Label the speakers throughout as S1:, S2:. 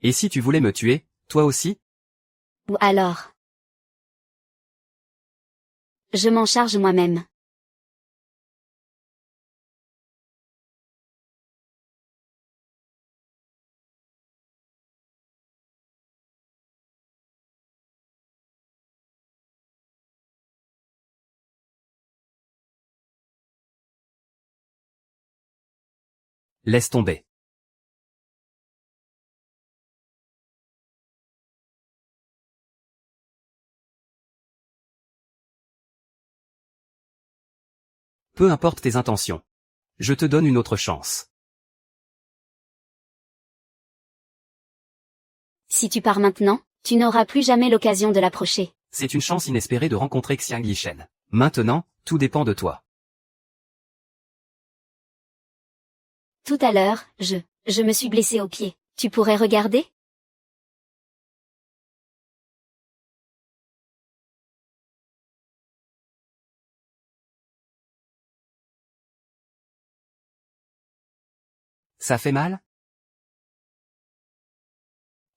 S1: Et si tu voulais me tuer, toi aussi?
S2: Ou alors. Je m'en charge moi-même.
S1: Laisse tomber. Peu importe tes intentions. Je te donne une autre chance.
S2: Si tu pars maintenant, tu n'auras plus jamais l'occasion de l'approcher.
S1: C'est une chance inespérée de rencontrer Xiang Yishen. Maintenant, tout dépend de toi.
S2: Tout à l'heure, je me suis blessé au pied. Tu pourrais regarder?
S1: Ça fait mal?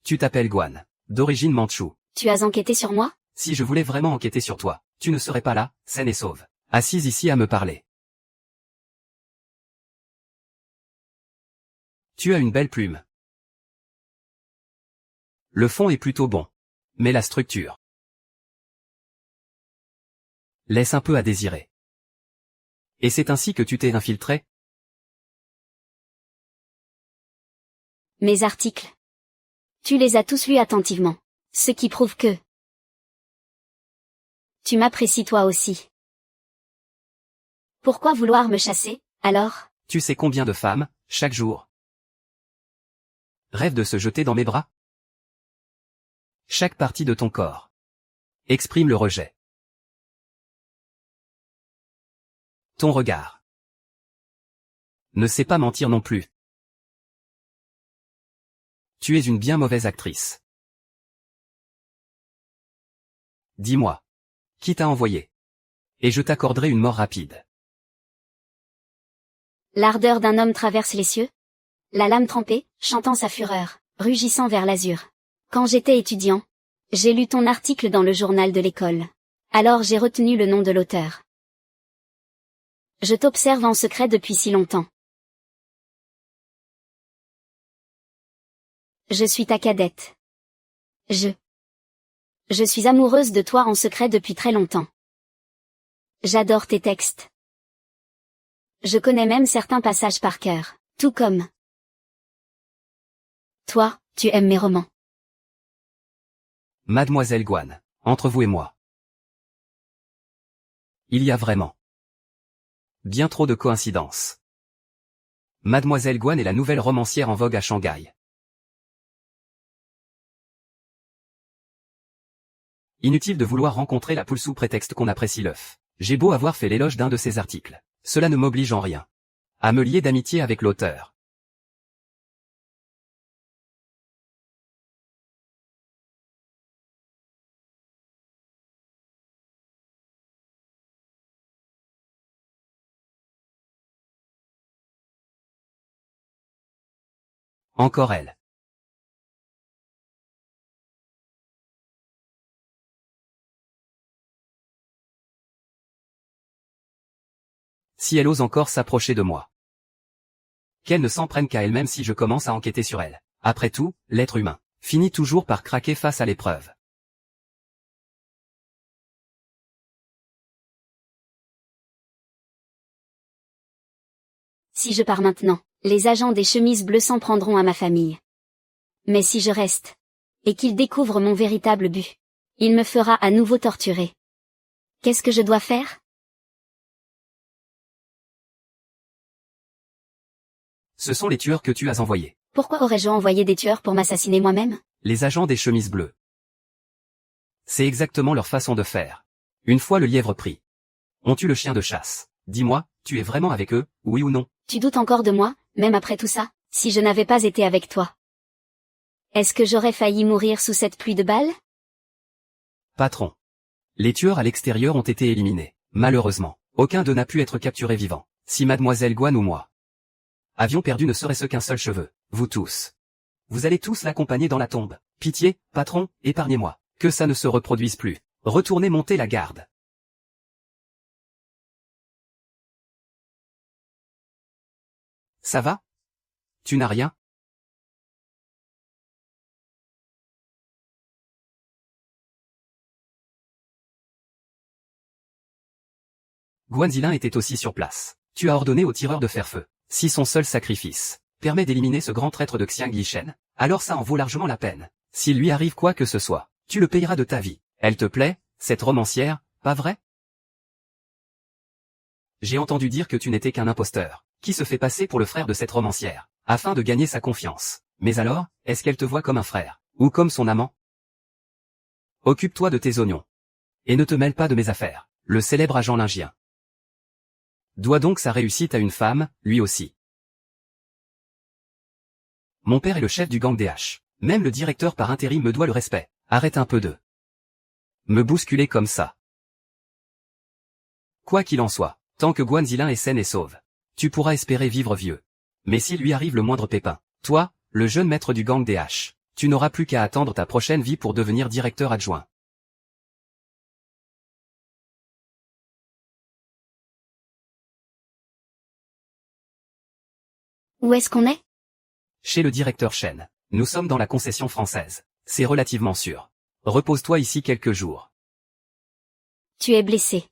S1: Tu t'appelles Guan, d'origine mandchoue.
S2: Tu as enquêté sur moi?
S1: Si je voulais vraiment enquêter sur toi, tu ne serais pas là, saine et sauve, assise ici à me parler. Tu as une belle plume. Le fond est plutôt bon. Mais la structure laisse un peu à désirer. Et c'est ainsi que tu t'es infiltré?
S2: Mes articles. Tu les as tous lus attentivement. Ce qui prouve que tu m'apprécies toi aussi. Pourquoi vouloir me chasser, alors?
S1: Tu sais combien de femmes, chaque jour, rêvent de se jeter dans mes bras? Chaque partie de ton corps exprime le rejet. Ton regard ne sait pas mentir non plus. Tu es une bien mauvaise actrice. Dis-moi, qui t'a envoyé? Et je t'accorderai une mort rapide.
S2: L'ardeur d'un homme traverse les cieux. La lame trempée, chantant sa fureur, rugissant vers l'azur. Quand j'étais étudiant, j'ai lu ton article dans le journal de l'école. Alors j'ai retenu le nom de l'auteur. Je t'observe en secret depuis si longtemps. Je suis ta cadette. Je suis amoureuse de toi en secret depuis très longtemps. J'adore tes textes. Je connais même certains passages par cœur, tout comme toi, tu aimes mes romans.
S1: Mademoiselle Guan, entre vous et moi, il y a vraiment bien trop de coïncidences. Mademoiselle Guan est la nouvelle romancière en vogue à Shanghai. Inutile de vouloir rencontrer la poule sous prétexte qu'on apprécie l'œuf. J'ai beau avoir fait l'éloge d'un de ses articles. Cela ne m'oblige en rien à me lier d'amitié avec l'auteur. Encore elle. Si elle ose encore s'approcher de moi. Qu'elle ne s'en prenne qu'à elle-même si je commence à enquêter sur elle. Après tout, l'être humain finit toujours par craquer face à l'épreuve.
S2: Si je pars maintenant, les agents des chemises bleues s'en prendront à ma famille. Mais si je reste, et qu'il découvre mon véritable but, il me fera à nouveau torturer. Qu'est-ce que je dois faire?
S1: Ce sont les tueurs que tu as envoyés.
S2: Pourquoi aurais-je envoyé des tueurs pour m'assassiner moi-même?
S1: Les agents des chemises bleues. C'est exactement leur façon de faire. Une fois le lièvre pris, on tue le chien de chasse. Dis-moi, tu es vraiment avec eux, oui ou non?
S2: Tu doutes encore de moi, même après tout ça, si je n'avais pas été avec toi? Est-ce que j'aurais failli mourir sous cette pluie de balles?
S1: Patron. Les tueurs à l'extérieur ont été éliminés. Malheureusement, aucun d'eux n'a pu être capturé vivant. Si Mademoiselle Guan ou moi avions perdu ne serait-ce qu'un seul cheveu, vous tous Vous allez tous l'accompagner dans la tombe. Pitié, patron, épargnez-moi. Que ça ne se reproduise plus. Retournez monter la garde. Ça va? Tu n'as rien? Guanzilin était aussi sur place. Tu as ordonné aux tireurs de faire feu. Si son seul sacrifice permet d'éliminer ce grand traître de Xiang Yishen, alors ça en vaut largement la peine. S'il lui arrive quoi que ce soit, tu le payeras de ta vie. Elle te plaît, cette romancière, pas vrai? J'ai entendu dire que tu n'étais qu'un imposteur, qui se fait passer pour le frère de cette romancière, afin de gagner sa confiance. Mais alors, est-ce qu'elle te voit comme un frère, ou comme son amant? Occupe-toi de tes oignons. Et ne te mêle pas de mes affaires. Le célèbre agent lingien doit donc sa réussite à une femme, lui aussi. Mon père est le chef du gang des H. Même le directeur par intérim me doit le respect. Arrête un peu de me bousculer comme ça. Quoi qu'il en soit, tant que Guanzilin est saine et sauve, tu pourras espérer vivre vieux. Mais s'il lui arrive le moindre pépin, toi, le jeune maître du gang des H, tu n'auras plus qu'à attendre ta prochaine vie pour devenir directeur adjoint.
S2: Où est-ce qu'on est?
S1: Chez le directeur Shen. Nous sommes dans la concession française. C'est relativement sûr. Repose-toi ici quelques jours.
S2: Tu es blessé.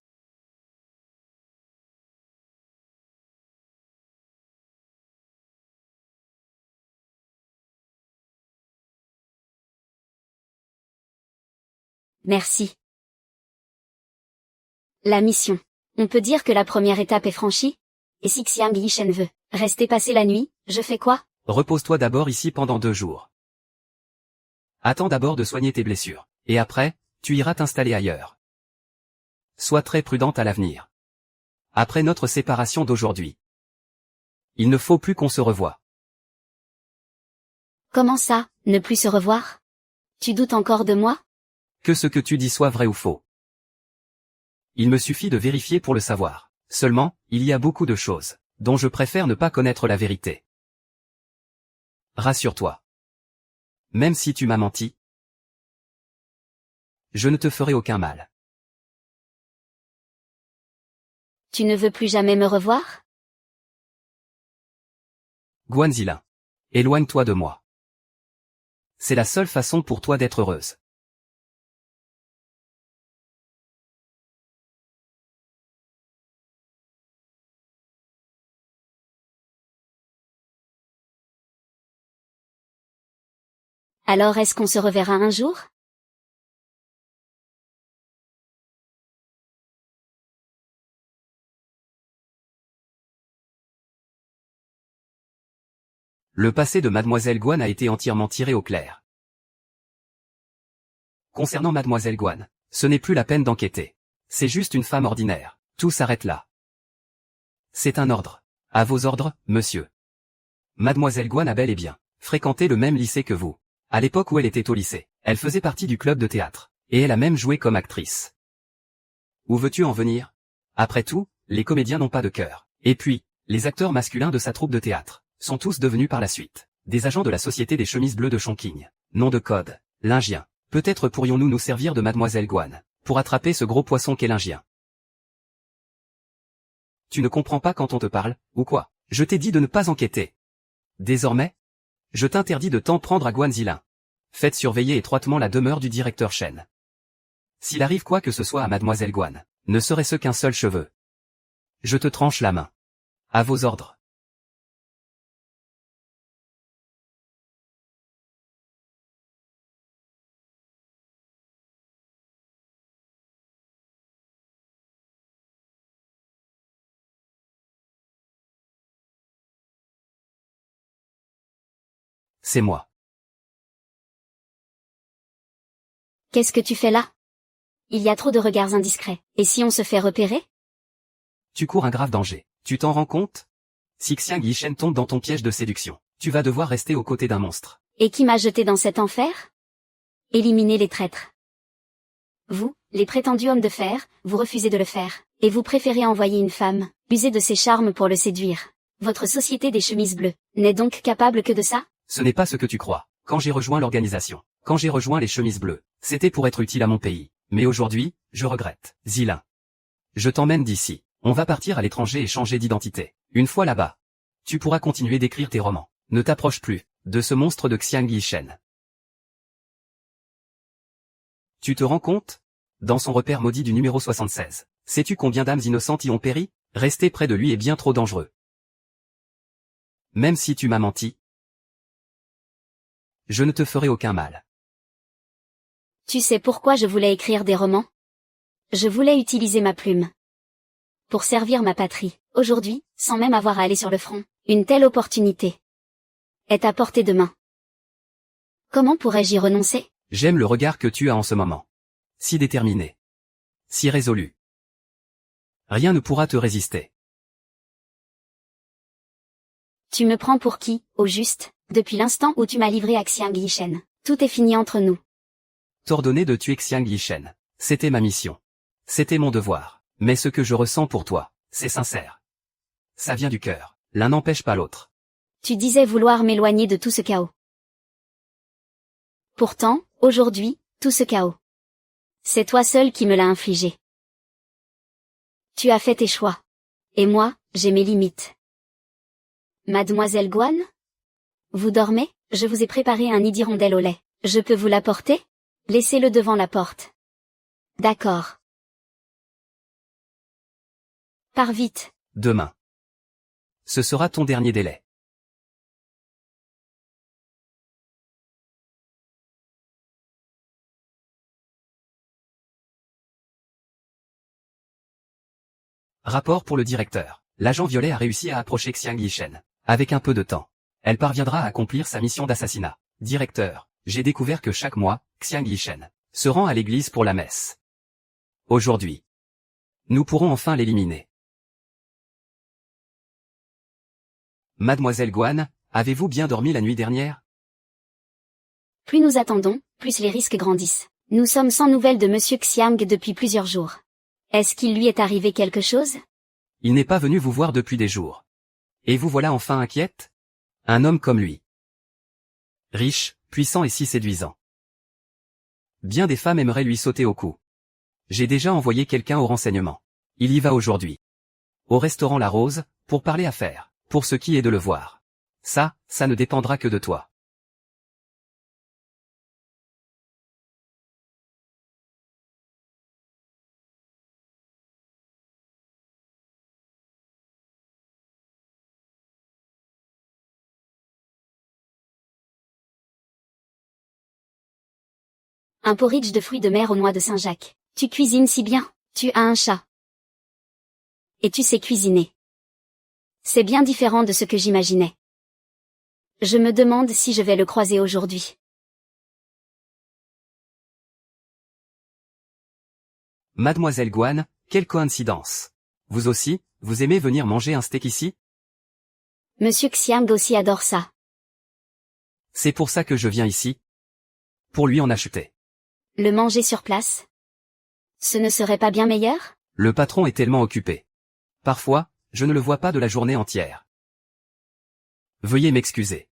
S2: Merci. La mission. On peut dire que la première étape est franchie? Et si Xiang Yishen veut rester passer la nuit, je fais quoi?
S1: Repose-toi d'abord ici pendant 2 jours. Attends d'abord de soigner tes blessures. Et après, tu iras t'installer ailleurs. Sois très prudente à l'avenir. Après notre séparation d'aujourd'hui, il ne faut plus qu'on se revoie.
S2: Comment ça, ne plus se revoir? Tu doutes encore de moi?
S1: Que ce que tu dis soit vrai ou faux. Il me suffit de vérifier pour le savoir. Seulement, il y a beaucoup de choses dont je préfère ne pas connaître la vérité. Rassure-toi. Même si tu m'as menti, je ne te ferai aucun mal.
S2: Tu ne veux plus jamais me revoir?
S1: Guanzilin, éloigne-toi de moi. C'est la seule façon pour toi d'être heureuse.
S2: Alors est-ce qu'on se reverra un jour?
S1: Le passé de Mademoiselle Guan a été entièrement tiré au clair. Concernant Mademoiselle Guan, ce n'est plus la peine d'enquêter. C'est juste une femme ordinaire. Tout s'arrête là. C'est un ordre. À vos ordres, monsieur. Mademoiselle Guan a bel et bien fréquenté le même lycée que vous. À l'époque où elle était au lycée, elle faisait partie du club de théâtre. Et elle a même joué comme actrice. Où veux-tu en venir? Après tout, les comédiens n'ont pas de cœur. Et puis, les acteurs masculins de sa troupe de théâtre sont tous devenus par la suite des agents de la Société des Chemises Bleues de Chongqing. Nom de code, Lingien. Peut-être pourrions-nous nous servir de Mademoiselle Guan pour attraper ce gros poisson qu'est Lingien. Tu ne comprends pas quand on te parle, ou quoi? Je t'ai dit de ne pas enquêter. Désormais, je t'interdis de t'en prendre à Guanzilin. Faites surveiller étroitement la demeure du directeur Shen. S'il arrive quoi que ce soit à Mademoiselle Guan, ne serait-ce qu'un seul cheveu, je te tranche la main. À vos ordres. C'est moi.
S2: Qu'est-ce que tu fais là? Il y a trop de regards indiscrets. Et si on se fait repérer?
S1: Tu cours un grave danger. Tu t'en rends compte? Si Xiang Yishen tombe dans ton piège de séduction, tu vas devoir rester aux côtés d'un monstre.
S2: Et qui m'a jeté dans cet enfer? Éliminez les traîtres. Vous, les prétendus hommes de fer, vous refusez de le faire. Et vous préférez envoyer une femme, user de ses charmes pour le séduire. Votre société des chemises bleues, n'est donc capable que de ça?
S1: Ce n'est pas ce que tu crois. Quand j'ai rejoint l'organisation, quand j'ai rejoint les chemises bleues, c'était pour être utile à mon pays. Mais aujourd'hui, je regrette. Zilin. Je t'emmène d'ici. On va partir à l'étranger et changer d'identité. Une fois là-bas, tu pourras continuer d'écrire tes romans. Ne t'approche plus de ce monstre de Xiang Yishen. Tu te rends compte? Dans son repère maudit du numéro 76. Sais-tu combien d'âmes innocentes y ont péri? Rester près de lui est bien trop dangereux. Même si tu m'as menti, je ne te ferai aucun mal.
S2: Tu sais pourquoi je voulais écrire des romans? Je voulais utiliser ma plume pour servir ma patrie. Aujourd'hui, sans même avoir à aller sur le front, une telle opportunité est à portée de main. Comment pourrais-je y renoncer?
S1: J'aime le regard que tu as en ce moment. Si déterminé. Si résolu. Rien ne pourra te résister.
S2: Tu me prends pour qui, au juste, depuis l'instant où tu m'as livré à Xiang Yishen? Tout est fini entre nous.
S1: T'ordonner de tuer Xiang Yishen. C'était ma mission. C'était mon devoir. Mais ce que je ressens pour toi, c'est sincère. Ça vient du cœur. L'un n'empêche pas l'autre.
S2: Tu disais vouloir m'éloigner de tout ce chaos. Pourtant, aujourd'hui, tout ce chaos, c'est toi seul qui me l'a infligé. Tu as fait tes choix. Et moi, j'ai mes limites. Mademoiselle Guan? Vous dormez? Je vous ai préparé un nid d'hirondelle au lait. Je peux vous l'apporter? Laissez-le devant la porte. D'accord. Pars vite.
S1: Demain. Ce sera ton dernier délai. Rapport pour le directeur. L'agent violet a réussi à approcher Xiang Yishen. Avec un peu de temps, elle parviendra à accomplir sa mission d'assassinat. Directeur, j'ai découvert que chaque mois, Xiang Yishen se rend à l'église pour la messe. Aujourd'hui, nous pourrons enfin l'éliminer. Mademoiselle Guan, avez-vous bien dormi la nuit dernière?
S2: Plus nous attendons, plus les risques grandissent. Nous sommes sans nouvelles de Monsieur Xiang depuis plusieurs jours. Est-ce qu'il lui est arrivé quelque chose?
S1: Il n'est pas venu vous voir depuis des jours. Et vous voilà enfin inquiète? Un homme comme lui. Riche, puissant et si séduisant. Bien des femmes aimeraient lui sauter au cou. J'ai déjà envoyé quelqu'un au renseignement. Il y va aujourd'hui. Au restaurant La Rose, pour parler affaires. Pour ce qui est de le voir. Ça ne dépendra que de toi.
S2: Un porridge de fruits de mer aux noix de Saint-Jacques. Tu cuisines si bien. Tu as un chat. Et tu sais cuisiner. C'est bien différent de ce que j'imaginais. Je me demande si je vais le croiser aujourd'hui.
S1: Mademoiselle Guan, quelle coïncidence. Vous aussi, vous aimez venir manger un steak ici?
S2: Monsieur Xiang aussi adore ça.
S1: C'est pour ça que je viens ici. Pour lui en acheter.
S2: Le manger sur place? Ce ne serait pas bien meilleur?
S1: Le patron est tellement occupé. Parfois, je ne le vois pas de la journée entière. Veuillez m'excuser.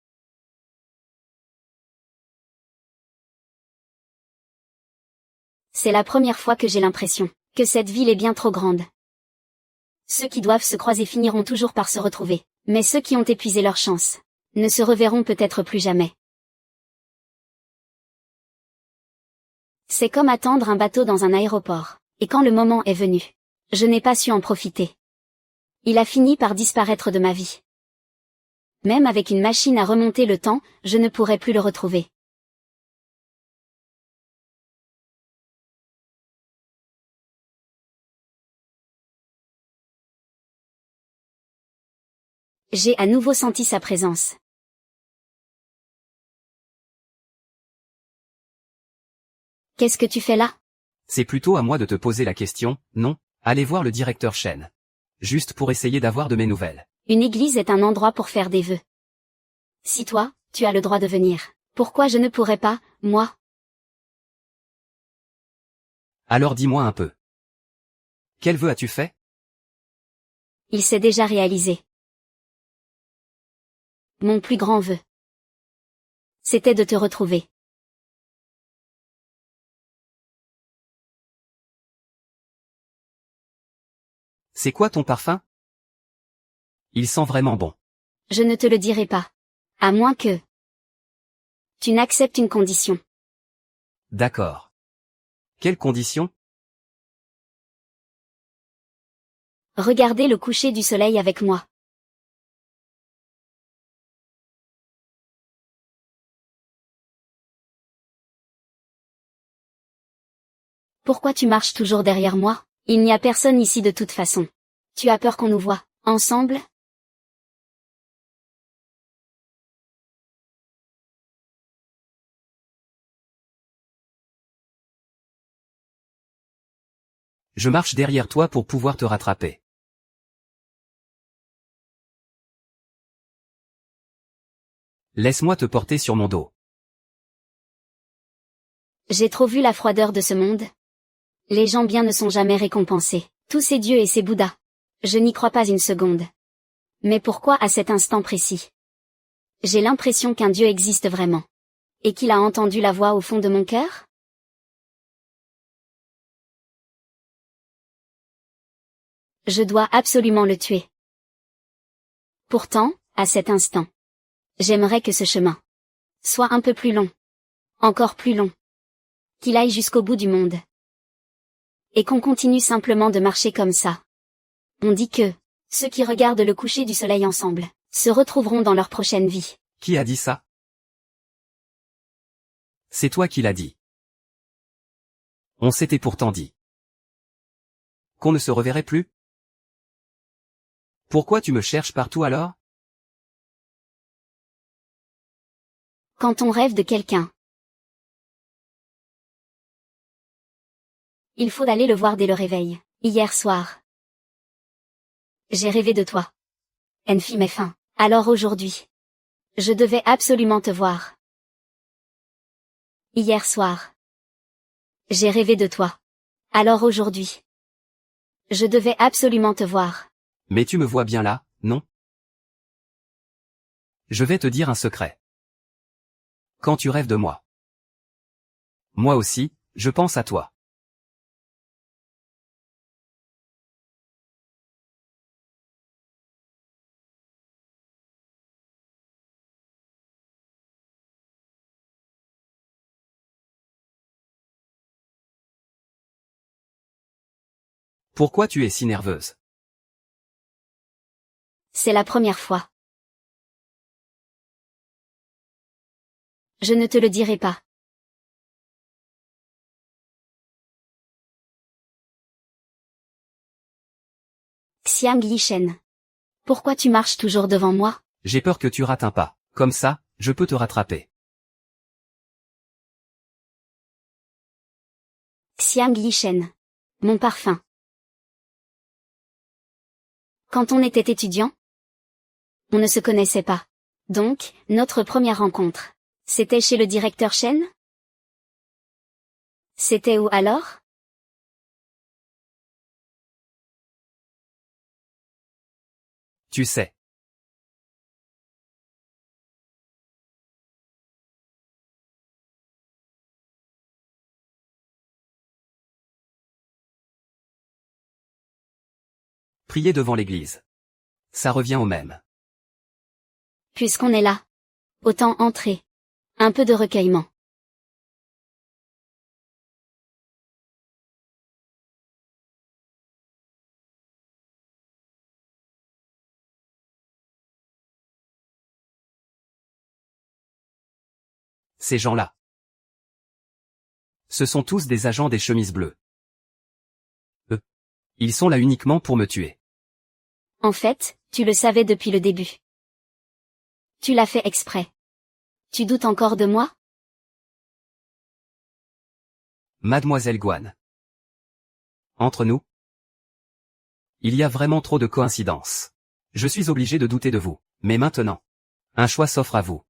S2: C'est la première fois que j'ai l'impression que cette ville est bien trop grande. Ceux qui doivent se croiser finiront toujours par se retrouver, mais ceux qui ont épuisé leur chance ne se reverront peut-être plus jamais. C'est comme attendre un bateau dans un aéroport, et quand le moment est venu, je n'ai pas su en profiter. Il a fini par disparaître de ma vie. Même avec une machine à remonter le temps, je ne pourrai plus le retrouver. J'ai à nouveau senti sa présence. Qu'est-ce que tu fais là?
S1: C'est plutôt à moi de te poser la question, non? Allez voir le directeur Shen. Juste pour essayer d'avoir de mes nouvelles.
S2: Une église est un endroit pour faire des vœux. Si toi, tu as le droit de venir, pourquoi je ne pourrais pas, moi?
S1: Alors dis-moi un peu. Quel vœu as-tu fait?
S2: Il s'est déjà réalisé. Mon plus grand vœu. c'était de te retrouver.
S1: C'est quoi ton parfum? Il sent vraiment bon.
S2: Je ne te le dirai pas. À moins que tu n'acceptes une condition.
S1: D'accord. Quelles conditions?
S2: Regardez le coucher du soleil avec moi. Pourquoi tu marches toujours derrière moi? Il n'y a personne ici de toute façon. Tu as peur qu'on nous voie, ensemble?
S1: Je marche derrière toi pour pouvoir te rattraper. Laisse-moi te porter sur mon dos.
S2: J'ai trop vu la froideur de ce monde. Les gens bien ne sont jamais récompensés. Tous ces dieux et ces bouddhas. Je n'y crois pas une seconde. Mais pourquoi à cet instant précis? J'ai l'impression qu'un dieu existe vraiment. Et qu'il a entendu la voix au fond de mon cœur? Je dois absolument le tuer. Pourtant, à cet instant, j'aimerais que ce chemin soit un peu plus long. Encore plus long. Qu'il aille jusqu'au bout du monde. Et qu'on continue simplement de marcher comme ça. On dit que ceux qui regardent le coucher du soleil ensemble se retrouveront dans leur prochaine vie.
S1: Qui a dit ça? C'est toi qui l'as dit. On s'était pourtant dit qu'on ne se reverrait plus. Pourquoi tu me cherches partout alors?
S2: Quand on rêve de quelqu'un, il faut aller le voir dès le réveil. Hier soir, j'ai rêvé de toi. Enfi mes fins. Alors aujourd'hui, je devais absolument te voir. Hier soir, j'ai rêvé de toi. Alors aujourd'hui, je devais absolument te voir.
S1: Mais tu me vois bien là, non? Je vais te dire un secret. Quand tu rêves de moi, moi aussi, je pense à toi. Pourquoi tu es si nerveuse?
S2: C'est la première fois. Je ne te le dirai pas. Xiang Yishen. Pourquoi tu marches toujours devant moi?
S1: J'ai peur que tu rates un pas. Comme ça, je peux te rattraper.
S2: Xiang Yishen. Mon parfum. Quand on était étudiant, on ne se connaissait pas. Donc, notre première rencontre, c'était chez le directeur Shen? C'était où alors?
S1: Tu sais. Prier devant l'église. Ça revient au même.
S2: Puisqu'on est là, autant entrer. Un peu de recueillement.
S1: Ces gens-là. Ce sont tous des agents des chemises bleues. Eux. Ils sont là uniquement pour me tuer.
S2: En fait, tu le savais depuis le début. Tu l'as fait exprès. Tu doutes encore de moi?
S1: Mademoiselle Guan. Entre nous, il y a vraiment trop de coïncidences. Je suis obligé de douter de vous. Mais maintenant, un choix s'offre à vous.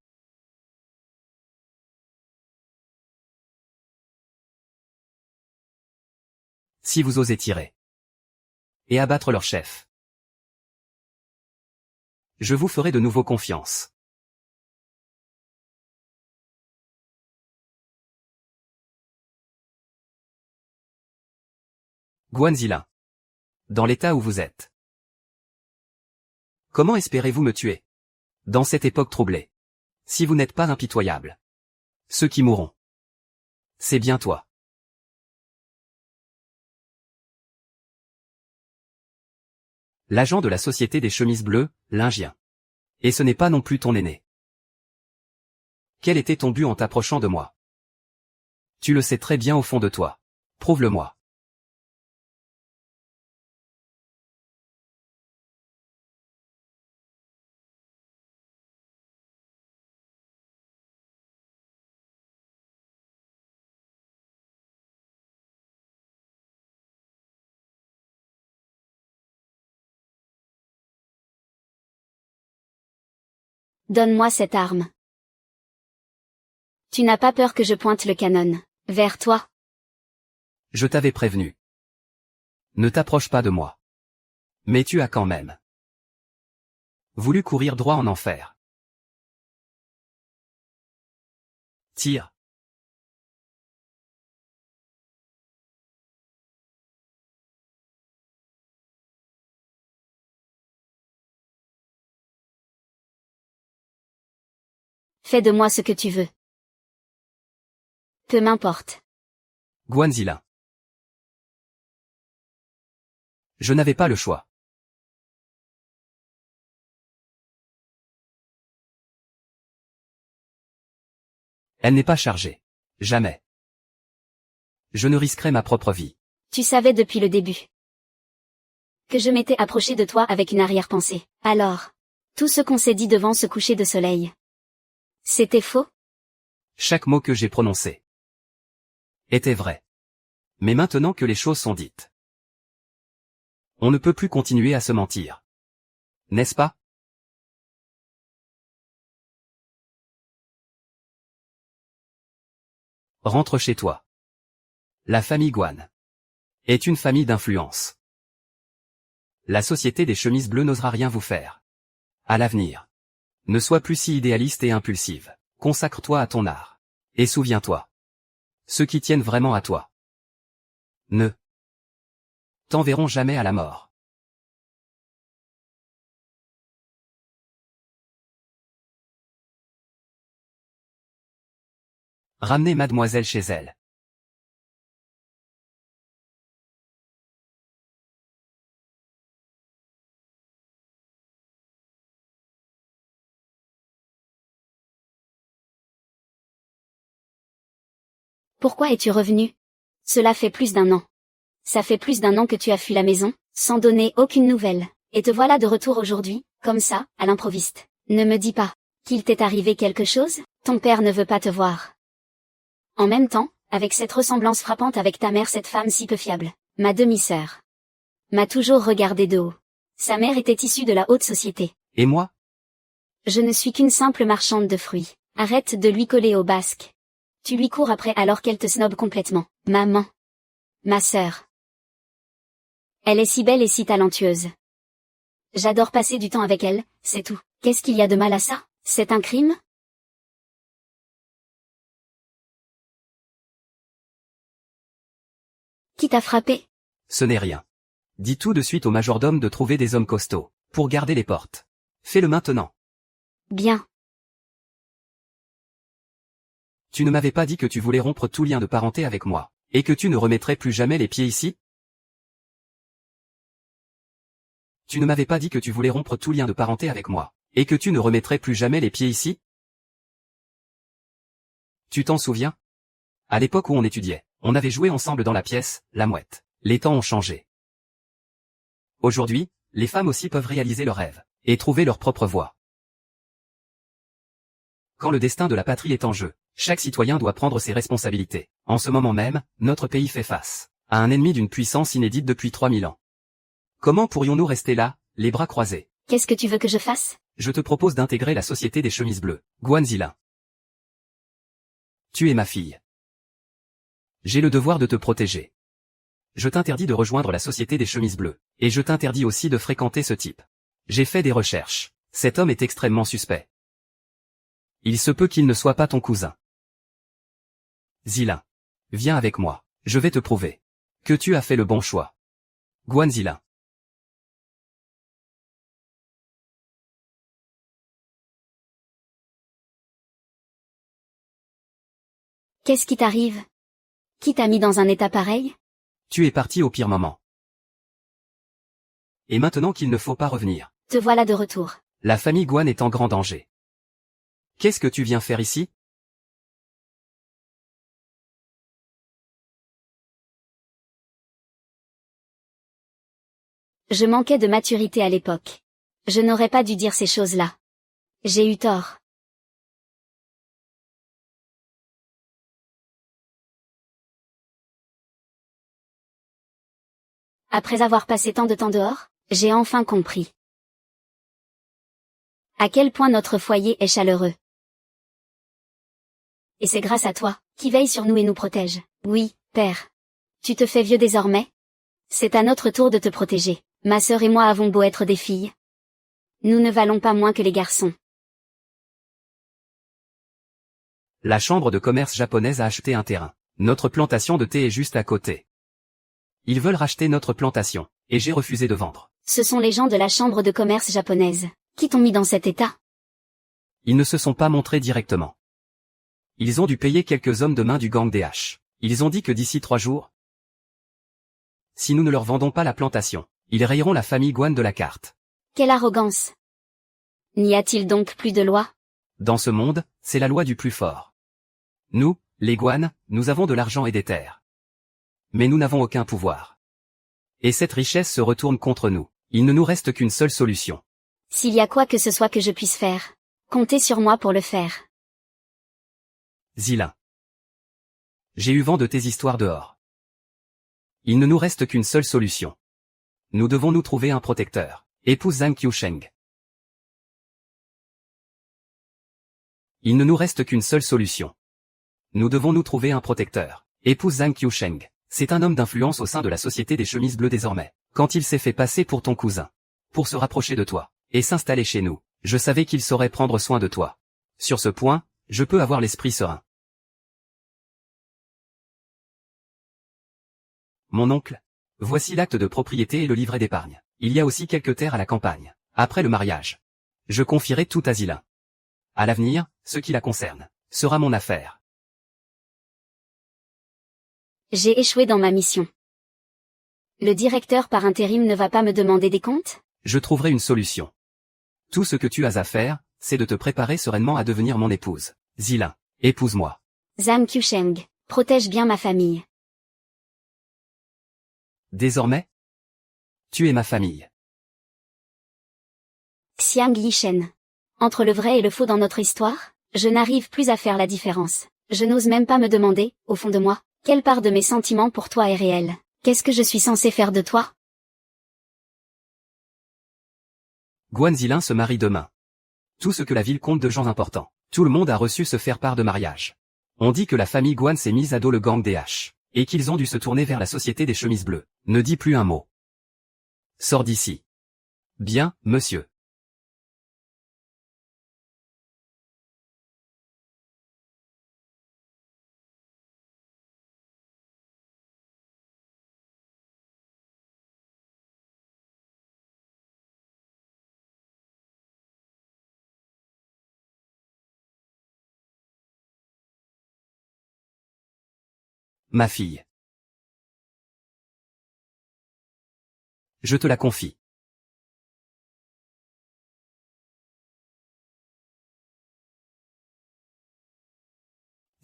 S1: Si vous osez tirer et abattre leur chef, je vous ferai de nouveau confiance. Guanzilin. Dans l'état où vous êtes. Comment espérez-vous me tuer? Dans cette époque troublée. Si vous n'êtes pas impitoyable. Ceux qui mourront. C'est bien toi. L'agent de la Société des Chemises Bleues, Lingien. Et ce n'est pas non plus ton aîné. Quel était ton but en t'approchant de moi? Tu le sais très bien au fond de toi. Prouve-le-moi.
S2: Donne-moi cette arme. Tu n'as pas peur que je pointe le canon vers toi?
S1: Je t'avais prévenu. Ne t'approche pas de moi. Mais tu as quand même voulu courir droit en enfer. Tire.
S2: Fais de moi ce que tu veux. Peu m'importe.
S1: Guanzilin. Je n'avais pas le choix. Elle n'est pas chargée. Jamais. Je ne risquerai ma propre vie.
S2: Tu savais depuis le début que je m'étais approché de toi avec une arrière-pensée. Alors, tout ce qu'on s'est dit devant ce coucher de soleil, c'était faux?
S1: Chaque mot que j'ai prononcé était vrai. Mais maintenant que les choses sont dites, on ne peut plus continuer à se mentir. N'est-ce pas? Rentre chez toi. La famille Guan est une famille d'influence. La Société des Chemises Bleues n'osera rien vous faire. À l'avenir, ne sois plus si idéaliste et impulsive. Consacre-toi à ton art. Et souviens-toi. Ceux qui tiennent vraiment à toi ne t'enverront jamais à la mort. Ramenez mademoiselle chez elle.
S2: Pourquoi es-tu revenu? Cela fait plus d'1 an. Ça fait plus d'1 an que tu as fui la maison, sans donner aucune nouvelle. Et te voilà de retour aujourd'hui, comme ça, à l'improviste. Ne me dis pas qu'il t'est arrivé quelque chose? Ton père ne veut pas te voir. En même temps, avec cette ressemblance frappante avec ta mère, cette femme si peu fiable, ma demi-sœur, m'a toujours regardé de haut. Sa mère était issue de la haute société.
S1: Et moi?
S2: Je ne suis qu'une simple marchande de fruits. Arrête de lui coller au basque. Tu lui cours après alors qu'elle te snobe complètement. Maman. Ma sœur. Elle est si belle et si talentueuse. J'adore passer du temps avec elle, c'est tout. Qu'est-ce qu'il y a de mal à ça? C'est un crime? Qui t'a frappé?
S1: Ce n'est rien. Dis tout de suite au majordome de trouver des hommes costauds, pour garder les portes. Fais-le maintenant.
S2: Bien.
S1: Tu ne m'avais pas dit que tu voulais rompre tout lien de parenté avec moi, et que tu ne remettrais plus jamais les pieds ici? Tu ne m'avais pas dit que tu voulais rompre tout lien de parenté avec moi, et que tu ne remettrais plus jamais les pieds ici? Tu t'en souviens? À l'époque où on étudiait, on avait joué ensemble dans la pièce, La Mouette. Les temps ont changé. Aujourd'hui, les femmes aussi peuvent réaliser leurs rêves, et trouver leur propre voie. Quand le destin de la patrie est en jeu, chaque citoyen doit prendre ses responsabilités. En ce moment même, notre pays fait face à un ennemi d'une puissance inédite depuis 3000 ans. Comment pourrions-nous rester là, les bras croisés?
S2: Qu'est-ce que tu veux que je fasse?
S1: Je te propose d'intégrer la Société des Chemises Bleues, Guanzilin. Tu es ma fille. J'ai le devoir de te protéger. Je t'interdis de rejoindre la Société des Chemises Bleues, et je t'interdis aussi de fréquenter ce type. J'ai fait des recherches. Cet homme est extrêmement suspect. Il se peut qu'il ne soit pas ton cousin. Zilin. Viens avec moi. Je vais te prouver que tu as fait le bon choix. Guan Zilin.
S2: Qu'est-ce qui t'arrive? Qui t'a mis dans un état pareil?
S1: Tu es parti au pire moment. Et maintenant qu'il ne faut pas revenir.
S2: Te voilà de retour.
S1: La famille Guan est en grand danger. Qu'est-ce que tu viens faire ici?
S2: Je manquais de maturité à l'époque. Je n'aurais pas dû dire ces choses-là. J'ai eu tort. Après avoir passé tant de temps dehors, j'ai enfin compris à quel point notre foyer est chaleureux. Et c'est grâce à toi, qui veille sur nous et nous protège. Oui, père. Tu te fais vieux désormais? C'est à notre tour de te protéger. Ma sœur et moi avons beau être des filles. Nous ne valons pas moins que les garçons.
S1: La chambre de commerce japonaise a acheté un terrain. Notre plantation de thé est juste à côté. Ils veulent racheter notre plantation, et j'ai refusé de vendre.
S2: Ce sont les gens de la chambre de commerce japonaise, qui t'ont mis dans cet état.
S1: Ils ne se sont pas montrés directement. Ils ont dû payer quelques hommes de main du gang des H. Ils ont dit que d'ici 3 jours, si nous ne leur vendons pas la plantation, ils rayeront la famille Guan de la carte.
S2: Quelle arrogance! N'y a-t-il donc plus de loi?
S1: Dans ce monde, c'est la loi du plus fort. Nous, les Guan, nous avons de l'argent et des terres. Mais nous n'avons aucun pouvoir. Et cette richesse se retourne contre nous. Il ne nous reste qu'une seule solution.
S2: S'il y a quoi que ce soit que je puisse faire, comptez sur moi pour le faire.
S1: Zilin. J'ai eu vent de tes histoires dehors. Il ne nous reste qu'une seule solution. Nous devons nous trouver un protecteur. Épouse Zhang Qiusheng. Il ne nous reste qu'une seule solution. Nous devons nous trouver un protecteur. Épouse Zhang Qiusheng. C'est un homme d'influence au sein de la société des chemises bleues désormais. Quand il s'est fait passer pour ton cousin, pour se rapprocher de toi, et s'installer chez nous, je savais qu'il saurait prendre soin de toi. Sur ce point, je peux avoir l'esprit serein. Mon oncle. Voici l'acte de propriété et le livret d'épargne. Il y a aussi quelques terres à la campagne. Après le mariage, je confierai tout à Zilin. À l'avenir, ce qui la concerne, sera mon affaire.
S2: J'ai échoué dans ma mission. Le directeur par intérim ne va pas me demander des comptes?
S1: Je trouverai une solution. Tout ce que tu as à faire, c'est de te préparer sereinement à devenir mon épouse. Zilin, épouse-moi.
S2: Zhang Qiusheng, protège bien ma famille.
S1: Désormais, tu es ma famille.
S2: Xiang Yishen. Entre le vrai et le faux dans notre histoire, je n'arrive plus à faire la différence. Je n'ose même pas me demander, au fond de moi, quelle part de mes sentiments pour toi est réelle. Qu'est-ce que je suis censé faire de toi?
S1: Guan Zilin se marie demain. Tout ce que la ville compte de gens importants. Tout le monde a reçu se faire part de mariage. On dit que la famille Guan s'est mise à dos le gang des H, et qu'ils ont dû se tourner vers la société des chemises bleues. Ne dis plus un mot. Sors d'ici. Bien, monsieur. Ma fille. Je te la confie.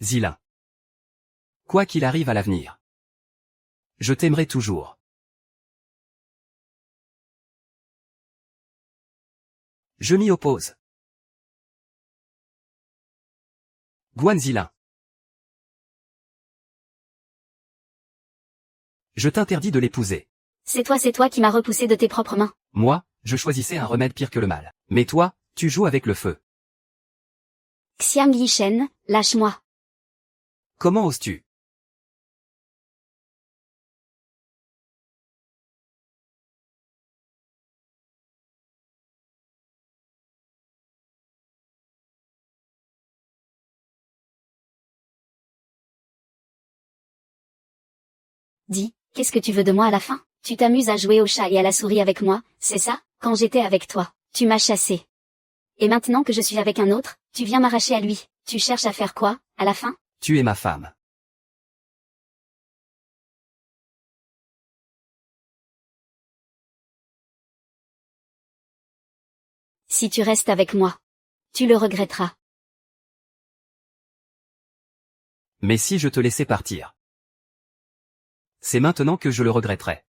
S1: Zilin. Quoi qu'il arrive à l'avenir, je t'aimerai toujours. Je m'y oppose. Guan Zilin. Je t'interdis de l'épouser.
S2: C'est toi qui m'as repoussé de tes propres mains.
S1: Moi, je choisissais un remède pire que le mal. Mais toi, tu joues avec le feu.
S2: Xiang Yishen, lâche-moi.
S1: Comment oses-tu?
S2: Dis, qu'est-ce que tu veux de moi à la fin? Tu t'amuses à jouer au chat et à la souris avec moi, c'est ça? Quand j'étais avec toi, tu m'as chassé. Et maintenant que je suis avec un autre, tu viens m'arracher à lui. Tu cherches à faire quoi, à la fin?
S1: Tu es ma femme.
S2: Si tu restes avec moi, tu le regretteras.
S1: Mais si je te laissais partir? C'est maintenant que je le regretterai.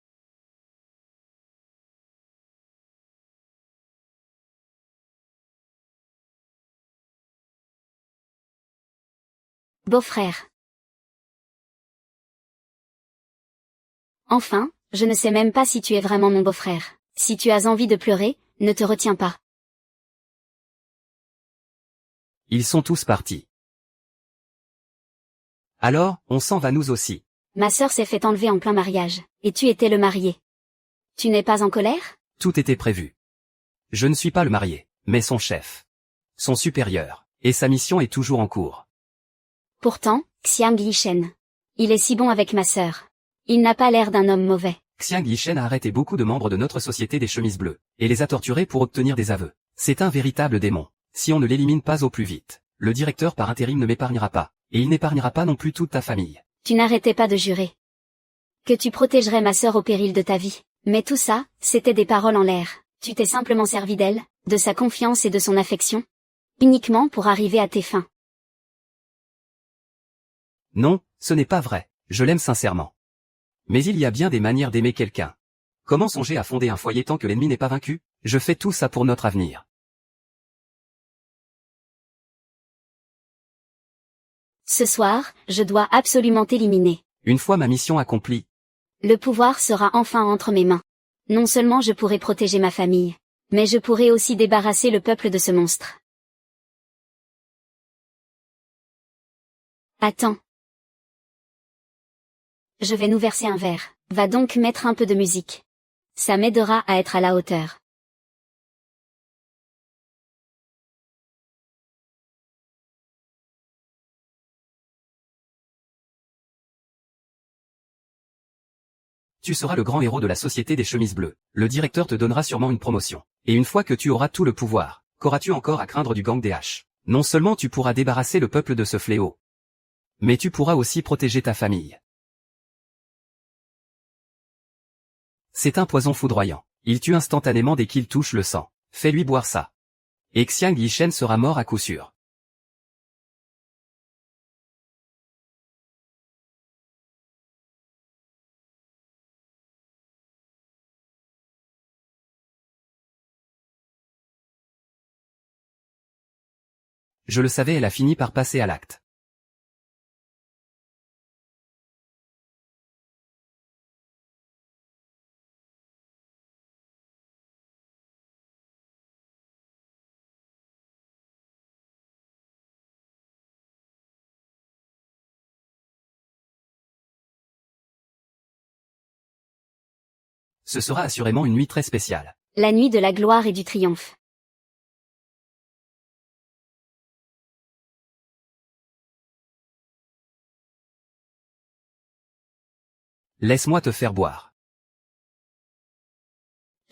S2: Beau-frère. Enfin, je ne sais même pas si tu es vraiment mon beau-frère. Si tu as envie de pleurer, ne te retiens pas.
S1: Ils sont tous partis. Alors, on s'en va nous aussi.
S2: Ma sœur s'est fait enlever en plein mariage, et tu étais le marié. Tu n'es pas en colère?
S1: Tout était prévu. Je ne suis pas le marié, mais son chef. Son supérieur. Et sa mission est toujours en cours.
S2: Pourtant, Xiang Yishen. Il est si bon avec ma sœur. Il n'a pas l'air d'un homme mauvais.
S1: Xiang Yishen a arrêté beaucoup de membres de notre société des chemises bleues, et les a torturés pour obtenir des aveux. C'est un véritable démon. Si on ne l'élimine pas au plus vite, le directeur par intérim ne m'épargnera pas, et il n'épargnera pas non plus toute ta famille.
S2: Tu n'arrêtais pas de jurer que tu protégerais ma sœur au péril de ta vie. Mais tout ça, c'était des paroles en l'air. Tu t'es simplement servi d'elle, de sa confiance et de son affection, uniquement pour arriver à tes fins.
S1: Non, ce n'est pas vrai, je l'aime sincèrement. Mais il y a bien des manières d'aimer quelqu'un. Comment songer à fonder un foyer tant que l'ennemi n'est pas vaincu? Je fais tout ça pour notre avenir.
S2: Ce soir, je dois absolument t'éliminer.
S1: Une fois ma mission accomplie,
S2: Le pouvoir sera enfin entre mes mains. Non seulement je pourrai protéger ma famille, mais je pourrai aussi débarrasser le peuple de ce monstre. Attends. Je vais nous verser un verre. Va donc mettre un peu de musique. Ça m'aidera à être à la hauteur.
S1: tu seras le grand héros de la société des chemises bleues. Le directeur te donnera sûrement une promotion. Et une fois que tu auras tout le pouvoir, qu'auras-tu encore à craindre du gang des H? Non seulement tu pourras débarrasser le peuple de ce fléau, mais tu pourras aussi protéger ta famille. C'est un poison foudroyant. Il tue instantanément dès qu'il touche le sang. Fais-lui boire ça. Et Xiang Yishen sera mort à coup sûr. Je le savais, elle a fini par passer à l'acte. Ce sera assurément une nuit très spéciale.
S2: La nuit de la gloire et du triomphe.
S1: Laisse-moi te faire boire.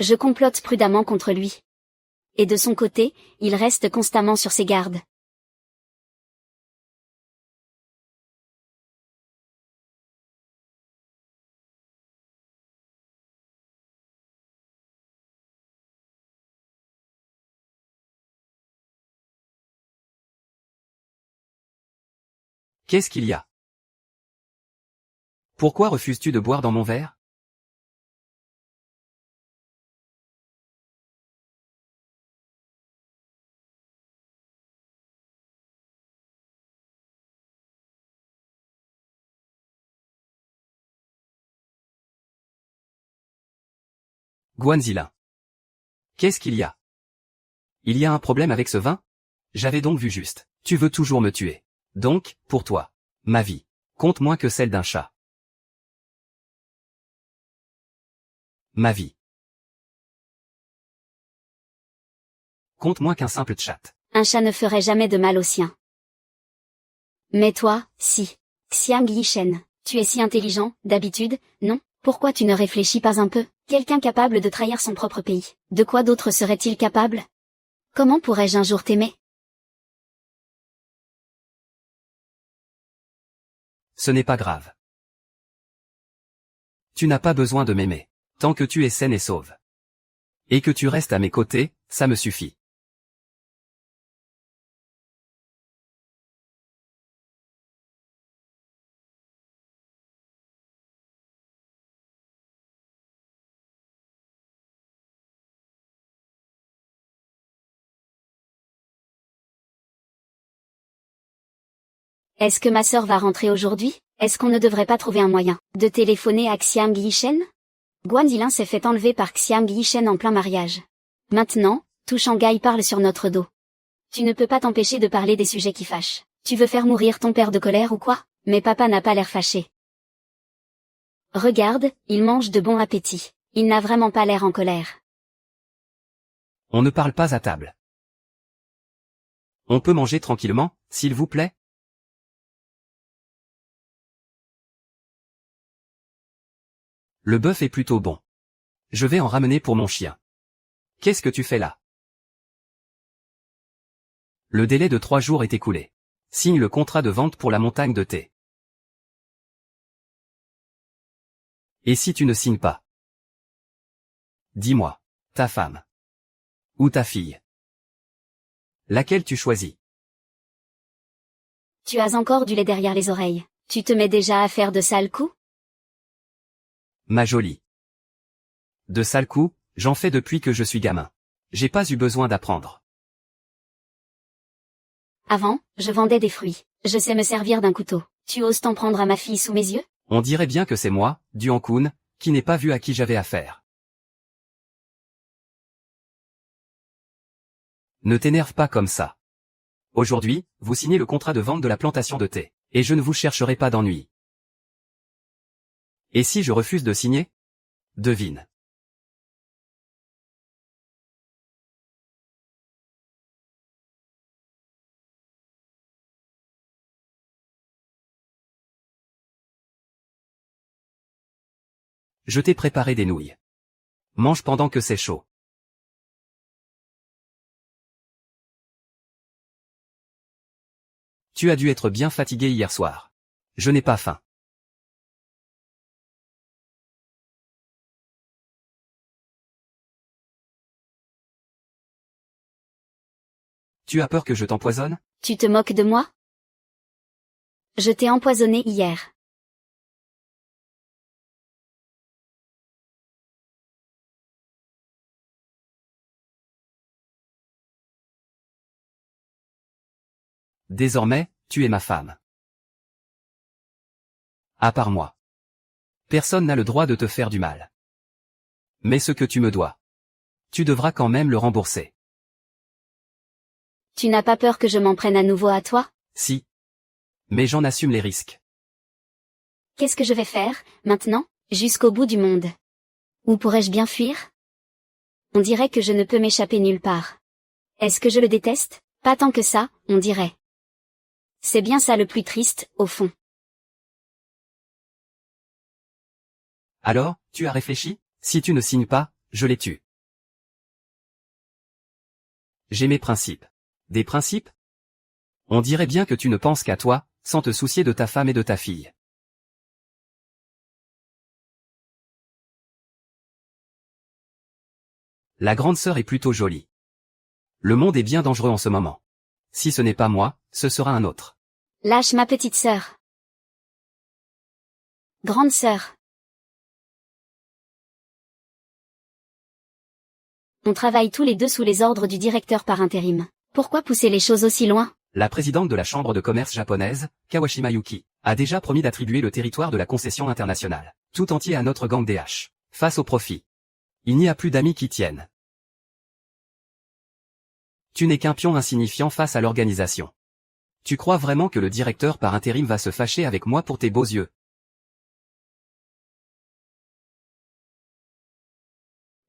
S2: Je complote prudemment contre lui. Et de son côté, il reste constamment sur ses gardes.
S1: Qu'est-ce qu'il y a? Pourquoi refuses-tu de boire dans mon verre? Guanzilin. Qu'est-ce qu'il y a? Il y a un problème avec ce vin? J'avais donc vu juste. Tu veux toujours me tuer. Donc, pour toi, ma vie compte moins que celle d'un chat. Ma vie compte moins qu'un simple chat.
S2: Un chat ne ferait jamais de mal au sien. Mais toi, si. Xiang Yishen, tu es si intelligent, d'habitude, non? Pourquoi tu ne réfléchis pas un peu? Quelqu'un capable de trahir son propre pays, de quoi d'autre serait-il capable? Comment pourrais-je un jour t'aimer?
S1: Ce n'est pas grave. Tu n'as pas besoin de m'aimer. Tant que tu es saine et sauve. Et que tu restes à mes côtés, ça me suffit.
S2: Est-ce que ma sœur va rentrer aujourd'hui? Est-ce qu'on ne devrait pas trouver un moyen de téléphoner à Xiang Yishen? Guan Zilin s'est fait enlever par Xiang Yishen en plein mariage. Maintenant, tout Shanghai parle sur notre dos. Tu ne peux pas t'empêcher de parler des sujets qui fâchent. Tu veux faire mourir ton père de colère ou quoi? Mais papa n'a pas l'air fâché. Regarde, il mange de bon appétit. Il n'a vraiment pas l'air en colère.
S1: On ne parle pas à table. On peut manger tranquillement, s'il vous plaît? Le bœuf est plutôt bon. Je vais en ramener pour mon chien. Qu'est-ce que tu fais là? Le délai de 3 jours est écoulé. Signe le contrat de vente pour la montagne de thé. Et si tu ne signes pas? Dis-moi, ta femme. Ou ta fille. Laquelle tu choisis?
S2: Tu as encore du lait derrière les oreilles. Tu te mets déjà à faire de sales coups?
S1: Ma jolie. De sales coups, j'en fais depuis que je suis gamin. J'ai pas eu besoin d'apprendre.
S2: Avant, je vendais des fruits. Je sais me servir d'un couteau. Tu oses t'en prendre à ma fille sous mes yeux?
S1: On dirait bien que c'est moi, Duan Kun, qui n'ai pas vu à qui j'avais affaire. Ne t'énerve pas comme ça. Aujourd'hui, vous signez le contrat de vente de la plantation de thé, et je ne vous chercherai pas d'ennui. Et si je refuse de signer? Devine. Je t'ai préparé des nouilles. Mange pendant que c'est chaud. Tu as dû être bien fatigué hier soir. Je n'ai pas faim. Tu as peur que je t'empoisonne?
S2: Tu te moques de moi? Je t'ai empoisonné hier.
S1: Désormais, tu es ma femme. À part moi. Personne n'a le droit de te faire du mal. Mais ce que tu me dois, tu devras quand même le rembourser.
S2: Tu n'as pas peur que je m'en prenne à nouveau à toi?
S1: Si. Mais j'en assume les risques.
S2: Qu'est-ce que je vais faire, maintenant, jusqu'au bout du monde? Où pourrais-je bien fuir? On dirait que je ne peux m'échapper nulle part. Est-ce que je le déteste? Pas tant que ça, on dirait. C'est bien ça le plus triste, au fond.
S1: Alors, tu as réfléchi? Si tu ne signes pas, je les tue. J'ai mes principes. Des principes? On dirait bien que tu ne penses qu'à toi, sans te soucier de ta femme et de ta fille. La grande sœur est plutôt jolie. Le monde est bien dangereux en ce moment. Si ce n'est pas moi, ce sera un autre.
S2: Lâche ma petite sœur. Grande sœur. On travaille tous les deux sous les ordres du directeur par intérim. Pourquoi pousser les choses aussi loin?
S1: La présidente de la chambre de commerce japonaise, Kawashima Yuki, a déjà promis d'attribuer le territoire de la concession internationale, tout entier à notre gang DH. Face au profit. Il n'y a plus d'amis qui tiennent. Tu n'es qu'un pion insignifiant face à l'organisation. Tu crois vraiment que le directeur par intérim va se fâcher avec moi pour tes beaux yeux?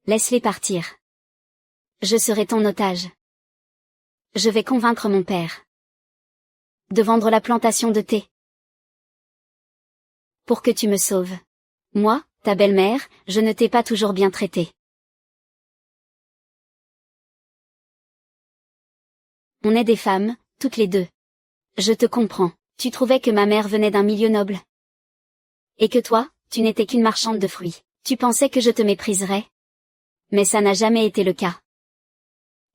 S2: Laisse-les partir. Je serai ton otage. Je vais convaincre mon père de vendre la plantation de thé. Pour que tu me sauves. Moi, Ta belle-mère, je ne t'ai pas toujours bien traité. On est des femmes, toutes les deux. Je te comprends. Tu trouvais que ma mère venait d'un milieu noble. Et que toi, tu n'étais qu'une marchande de fruits. Tu pensais que je te mépriserais. Mais ça n'a jamais été le cas.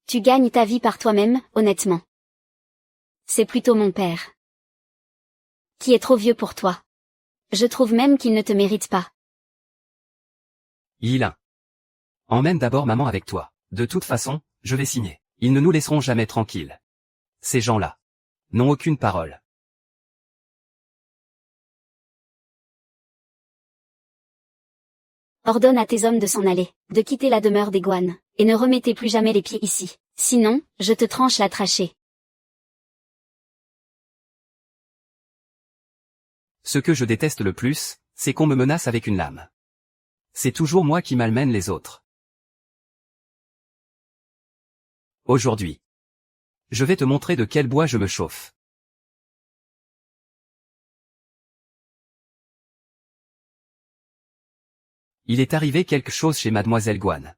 S2: Tu gagnes ta vie par toi-même, honnêtement. C'est plutôt mon père. Qui est trop vieux pour toi. Je trouve même qu'il ne te mérite pas.
S1: Yilin. Emmène d'abord maman avec toi. De toute façon, je vais signer. Ils ne nous laisseront jamais tranquilles. Ces gens-là n'ont aucune parole.
S2: Ordonne à tes hommes de s'en aller, de quitter la demeure des Guan, et ne remettez plus jamais les pieds ici. Sinon, je te tranche la trachée.
S1: Ce que je déteste le plus, c'est qu'on me menace avec une lame. C'est toujours moi qui malmène les autres. Aujourd'hui, je vais te montrer de quel bois je me chauffe. Il est arrivé quelque chose chez Mademoiselle Guan.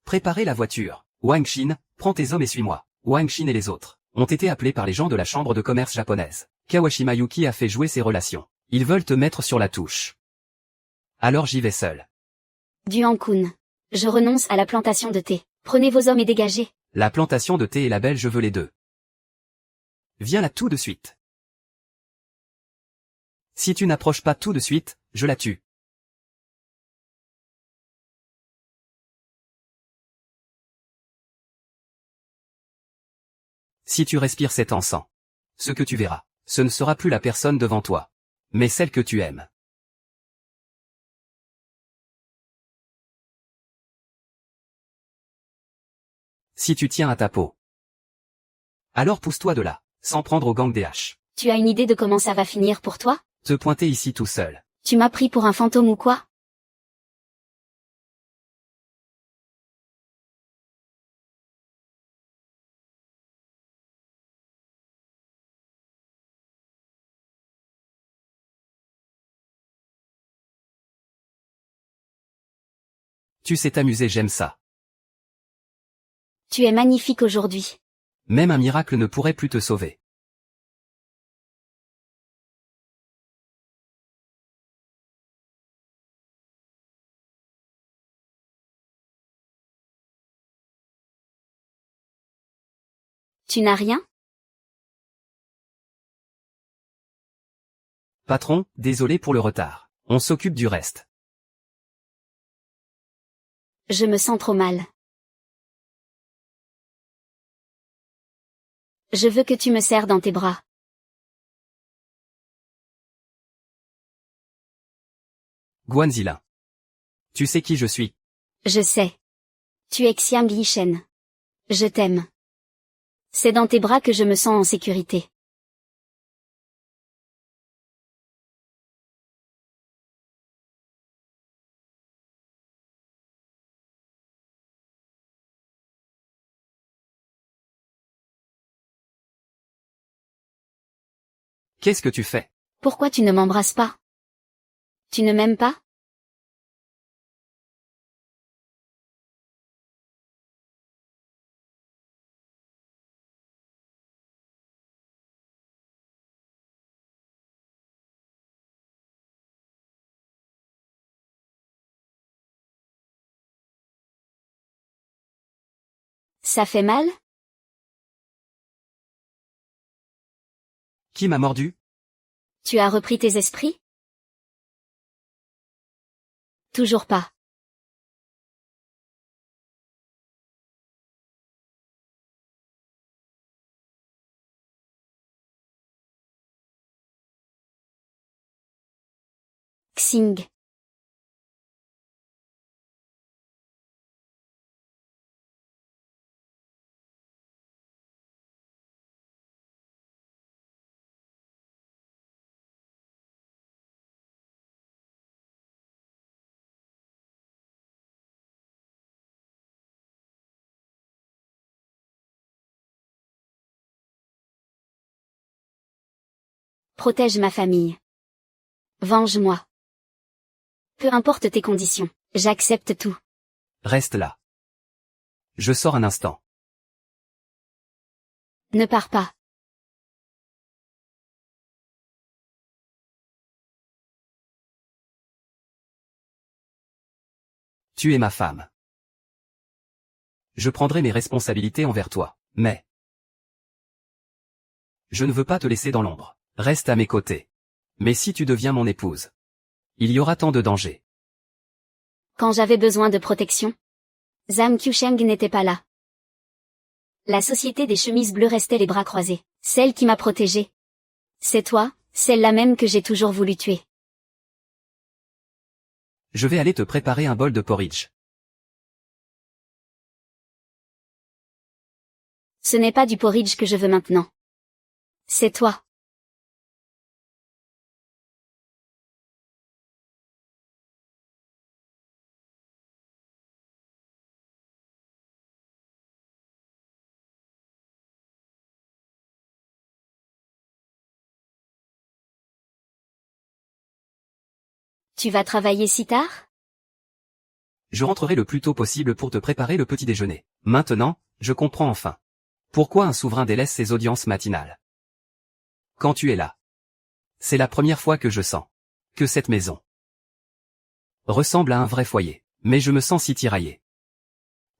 S1: Préparez la voiture. Wang Xin, prends tes hommes et suis-moi. Wang Xin et les autres ont été appelés par les gens de la chambre de commerce japonaise. Kawashima Yuki a fait jouer ses relations. Ils veulent te mettre sur la touche. Alors j'y vais seul.
S2: Duan-kun. Je renonce à la plantation de thé. Prenez vos hommes et dégagez.
S1: La plantation de thé et la belle, je veux les deux. Viens là tout de suite. Si tu n'approches pas tout de suite, je la tue. Si tu respires cet encens, ce que tu verras, ce ne sera plus la personne devant toi, mais celle que tu aimes. Si tu tiens à ta peau, alors pousse-toi de là, sans prendre au gang des haches.
S2: Tu as une idée de comment ça va finir pour toi?
S1: Te pointer ici tout seul.
S2: Tu m'as pris pour un fantôme ou quoi?
S1: Tu sais t'amuser, j'aime ça.
S2: Tu es magnifique aujourd'hui.
S1: Même un miracle ne pourrait plus te sauver.
S2: Tu n'as rien?
S1: Patron, désolé pour le retard. On s'occupe du reste.
S2: Je me sens trop mal. Je veux que tu me serres dans tes bras.
S1: Guanzilin. Tu sais qui je suis?
S2: Je sais. Tu es Xiang Yishen. Je t'aime. C'est dans tes bras que je me sens en sécurité.
S1: Qu'est-ce que tu fais?
S2: Pourquoi tu ne m'embrasses pas? Tu ne m'aimes pas? Ça fait mal?
S1: Qui m'a mordu?
S2: Tu as repris tes esprits? Toujours pas. Xing. Protège ma famille. Venge-moi. Peu importe tes conditions, j'accepte tout.
S1: Reste là. Je sors un instant.
S2: Ne pars pas.
S1: Tu es ma femme. Je prendrai mes responsabilités envers toi, mais je ne veux pas te laisser dans l'ombre. Reste à mes côtés. Mais si tu deviens mon épouse, il y aura tant de dangers.
S2: Quand j'avais besoin de protection, Zhang Qiusheng n'était pas là. La société des chemises bleues restait les bras croisés. Celle qui m'a protégée. C'est toi, celle-là même que j'ai toujours voulu tuer.
S1: Je vais aller te préparer un bol de porridge.
S2: Ce n'est pas du porridge que je veux maintenant. C'est toi. Tu vas travailler si tard?
S1: Je rentrerai le plus tôt possible pour te préparer le petit déjeuner. Maintenant, je comprends enfin. Pourquoi un souverain délaisse ses audiences matinales? Quand tu es là. C'est la première fois que je sens que cette maison ressemble à un vrai foyer. Mais je me sens si tiraillé.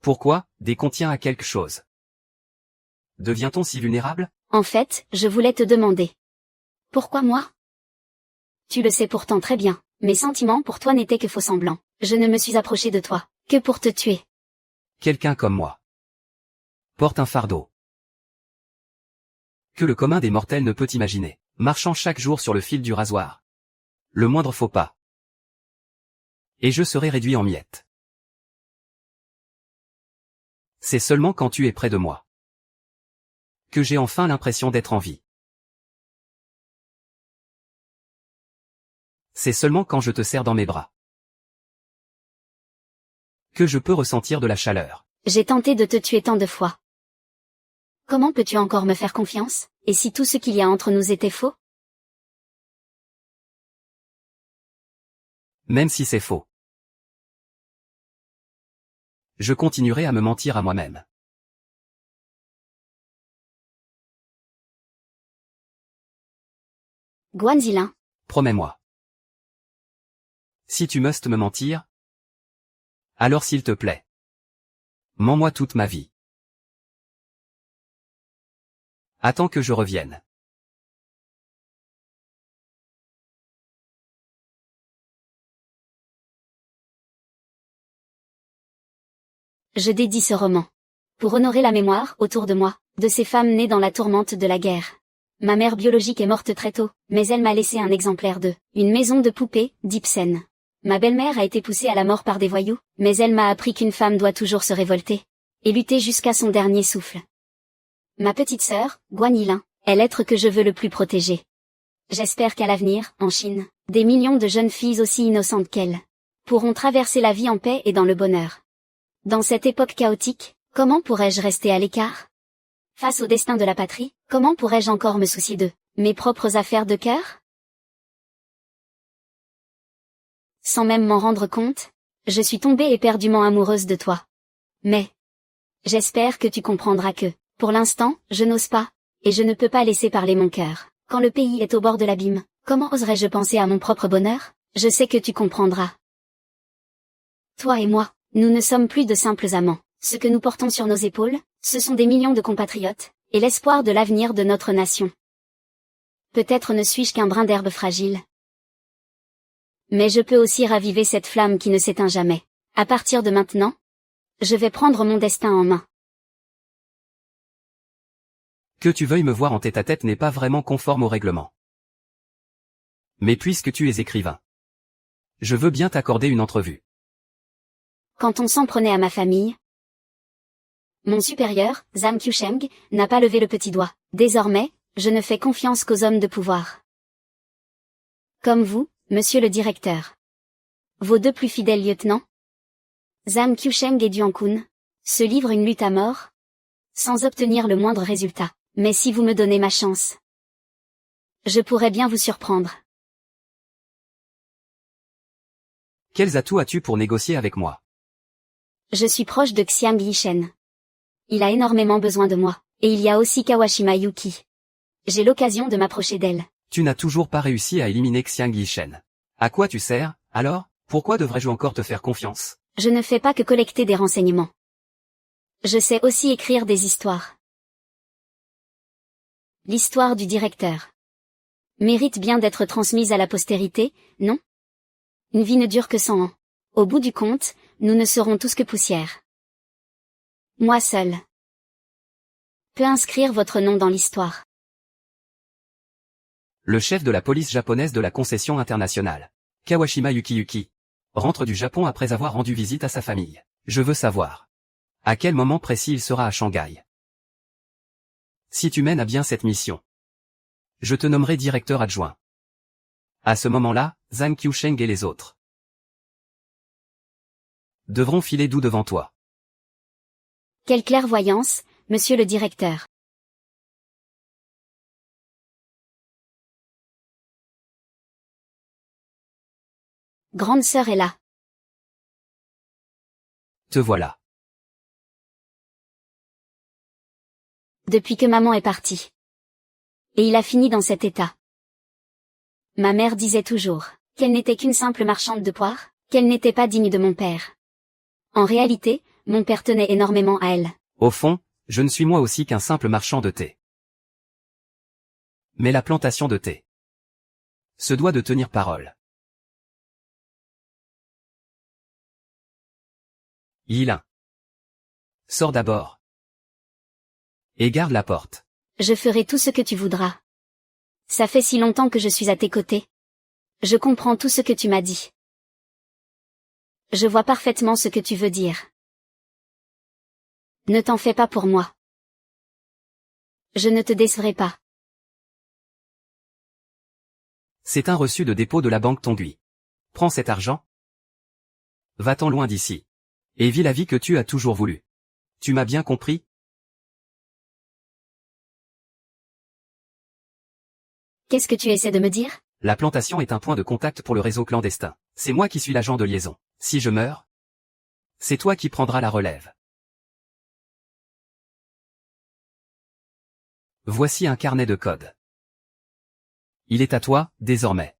S1: Pourquoi, dès qu'on tient à quelque chose, devient-on si vulnérable?
S2: En fait, je voulais te demander. Pourquoi moi? Tu le sais pourtant très bien. Mes sentiments pour toi n'étaient que faux semblants. Je ne me suis approché de toi que pour te tuer.
S1: Quelqu'un comme moi porte un fardeau que le commun des mortels ne peut imaginer, marchant chaque jour sur le fil du rasoir. Le moindre faux pas, et je serai réduit en miettes. C'est seulement quand tu es près de moi que j'ai enfin l'impression d'être en vie. C'est seulement quand je te serre dans mes bras que je peux ressentir de la chaleur.
S2: J'ai tenté de te tuer tant de fois. Comment peux-tu encore me faire confiance? Et si tout ce qu'il y a entre nous était faux?
S1: Même si c'est faux, je continuerai à me mentir à moi-même.
S2: Guan Zilin.
S1: Promets-moi. Si tu mustes me mentir, alors s'il te plaît, mens-moi toute ma vie. Attends que je revienne.
S2: Je dédie ce roman. Pour honorer la mémoire, autour de moi, de ces femmes nées dans la tourmente de la guerre. Ma mère biologique est morte très tôt, mais elle m'a laissé un exemplaire de Une maison de poupées, d'Ibsen. Ma belle-mère a été poussée à la mort par des voyous, mais elle m'a appris qu'une femme doit toujours se révolter et lutter jusqu'à son dernier souffle. Ma petite sœur, Guan Yilin, est l'être que je veux le plus protéger. J'espère qu'à l'avenir, en Chine, des millions de jeunes filles aussi innocentes qu'elle pourront traverser la vie en paix et dans le bonheur. Dans cette époque chaotique, comment pourrais-je rester à l'écart? Face au destin de la patrie, comment pourrais-je encore me soucier de mes propres affaires de cœur? Sans même m'en rendre compte, je suis tombée éperdument amoureuse de toi. Mais j'espère que tu comprendras que, pour l'instant, je n'ose pas, et je ne peux pas laisser parler mon cœur. Quand le pays est au bord de l'abîme, comment oserais-je penser à mon propre bonheur? Je sais que tu comprendras. Toi et moi, nous ne sommes plus de simples amants. Ce que nous portons sur nos épaules, ce sont des millions de compatriotes, et l'espoir de l'avenir de notre nation. Peut-être ne suis-je qu'un brin d'herbe fragile. Mais je peux aussi raviver cette flamme qui ne s'éteint jamais. À partir de maintenant, je vais prendre mon destin en main.
S1: Que tu veuilles me voir en tête-à-tête n'est pas vraiment conforme au règlement. Mais puisque tu es écrivain, je veux bien t'accorder une entrevue.
S2: Quand on s'en prenait à ma famille, mon supérieur, Zhang Qiusheng, n'a pas levé le petit doigt. Désormais, je ne fais confiance qu'aux hommes de pouvoir. Comme vous, monsieur le directeur. Vos deux plus fidèles lieutenants, Zhang Qiusheng et Duan Kun, se livrent une lutte à mort, sans obtenir le moindre résultat. Mais si vous me donnez ma chance, je pourrais bien vous surprendre.
S1: Quels atouts as-tu pour négocier avec moi?
S2: Je suis proche de Xiang Yishen. Il a énormément besoin de moi. Et il y a aussi Kawashima Yuki. J'ai l'occasion de m'approcher d'elle.
S1: Tu n'as toujours pas réussi à éliminer Xiang Yishen. À quoi tu sers, alors? Pourquoi devrais-je encore te faire confiance?
S2: Je ne fais pas que collecter des renseignements. Je sais aussi écrire des histoires. L'histoire du directeur mérite bien d'être transmise à la postérité, non? Une vie ne dure que 100 ans. Au bout du compte, nous ne serons tous que poussière. Moi seul peux inscrire votre nom dans l'histoire.
S1: Le chef de la police japonaise de la concession internationale, Kawashima Yuki, rentre du Japon après avoir rendu visite à sa famille. Je veux savoir à quel moment précis il sera à Shanghai. Si tu mènes à bien cette mission, je te nommerai directeur adjoint. À ce moment-là, Zhang Qiusheng et les autres devront filer doux devant toi.
S2: Quelle clairvoyance, monsieur le directeur. Grande sœur est là.
S1: Te voilà.
S2: Depuis que maman est partie. Et il a fini dans cet état. Ma mère disait toujours qu'elle n'était qu'une simple marchande de poires, qu'elle n'était pas digne de mon père. En réalité, mon père tenait énormément à elle.
S1: Au fond, je ne suis moi aussi qu'un simple marchand de thé. Mais la plantation de thé se doit de tenir parole. Yilin. Sors d'abord. Et garde la porte.
S2: Je ferai tout ce que tu voudras. Ça fait si longtemps que je suis à tes côtés. Je comprends tout ce que tu m'as dit. Je vois parfaitement ce que tu veux dire. Ne t'en fais pas pour moi. Je ne te décevrai pas.
S1: C'est un reçu de dépôt de la banque Tongui. Prends cet argent. Va-t'en loin d'ici. Et vis la vie que tu as toujours voulu. Tu m'as bien compris?
S2: Qu'est-ce que tu essaies de me dire?
S1: La plantation est un point de contact pour le réseau clandestin. C'est moi qui suis l'agent de liaison. Si je meurs, c'est toi qui prendras la relève. Voici un carnet de code. Il est à toi, désormais.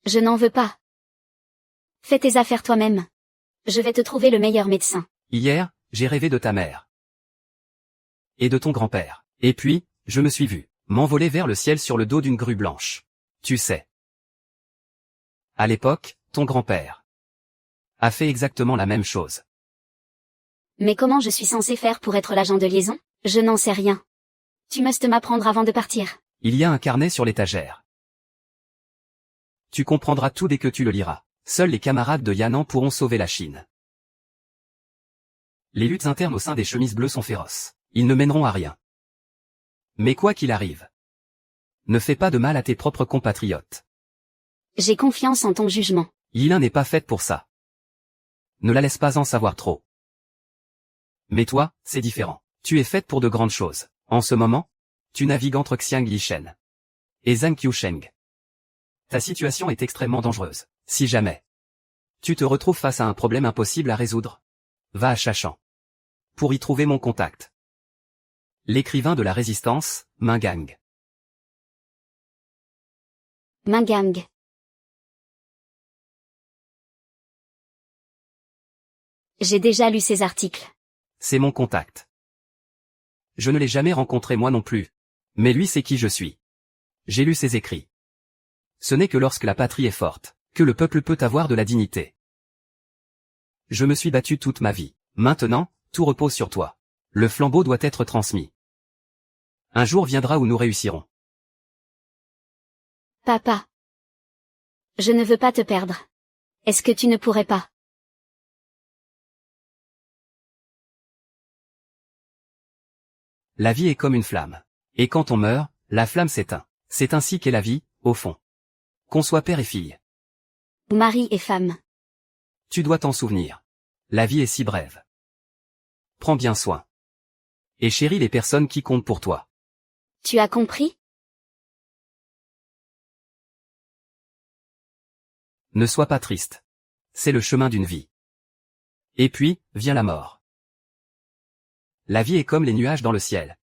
S2: Je n'en veux pas. Fais tes affaires toi-même. Je vais te trouver le meilleur médecin.
S1: Hier, j'ai rêvé de ta mère. Et de ton grand-père. Et puis, je me suis vu m'envoler vers le ciel sur le dos d'une grue blanche. Tu sais. À l'époque, ton grand-père a fait exactement la même chose.
S2: Mais comment je suis censé faire pour être l'agent de liaison? Je n'en sais rien. Tu mustes m'apprendre avant de partir.
S1: Il y a un carnet sur l'étagère. Tu comprendras tout dès que tu le liras. Seuls les camarades de Yan'an pourront sauver la Chine. Les luttes internes au sein des chemises bleues sont féroces. Ils ne mèneront à rien. Mais quoi qu'il arrive, ne fais pas de mal à tes propres compatriotes.
S2: J'ai confiance en ton jugement.
S1: Yilin n'est pas faite pour ça. Ne la laisse pas en savoir trop. Mais toi, c'est différent. Tu es faite pour de grandes choses. En ce moment, tu navigues entre Xiang Yishen et Zhang Qiusheng. Ta situation est extrêmement dangereuse. Si jamais tu te retrouves face à un problème impossible à résoudre, va à Shashan pour y trouver mon contact. L'écrivain de la résistance, Mingang.
S2: Mingang. J'ai déjà lu ces articles.
S1: C'est mon contact. Je ne l'ai jamais rencontré moi non plus. Mais lui sait qui je suis. J'ai lu ses écrits. Ce n'est que lorsque la patrie est forte, que le peuple peut avoir de la dignité. Je me suis battu toute ma vie. Maintenant, tout repose sur toi. Le flambeau doit être transmis. Un jour viendra où nous réussirons.
S2: Papa. Je ne veux pas te perdre. Est-ce que tu ne pourrais pas?
S1: La vie est comme une flamme. Et quand on meurt, la flamme s'éteint. C'est ainsi qu'est la vie, au fond. Qu'on soit père et fille.
S2: Ou mari et femme.
S1: Tu dois t'en souvenir. La vie est si brève. Prends bien soin. Et chéris les personnes qui comptent pour toi.
S2: Tu as compris?
S1: Ne sois pas triste. C'est le chemin d'une vie. Et puis, vient la mort. La vie est comme les nuages dans le ciel.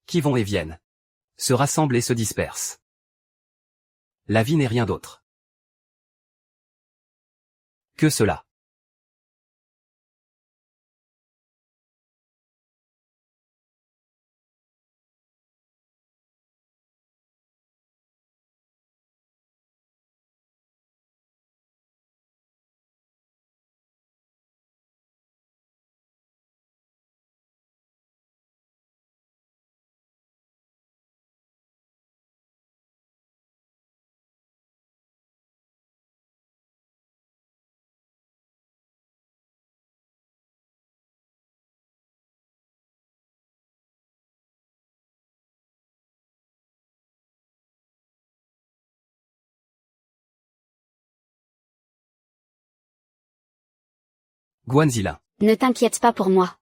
S1: Qui vont et viennent. Se rassemblent et se dispersent. La vie n'est rien d'autre que cela. Guan Zilin.
S2: Ne t'inquiète pas pour moi.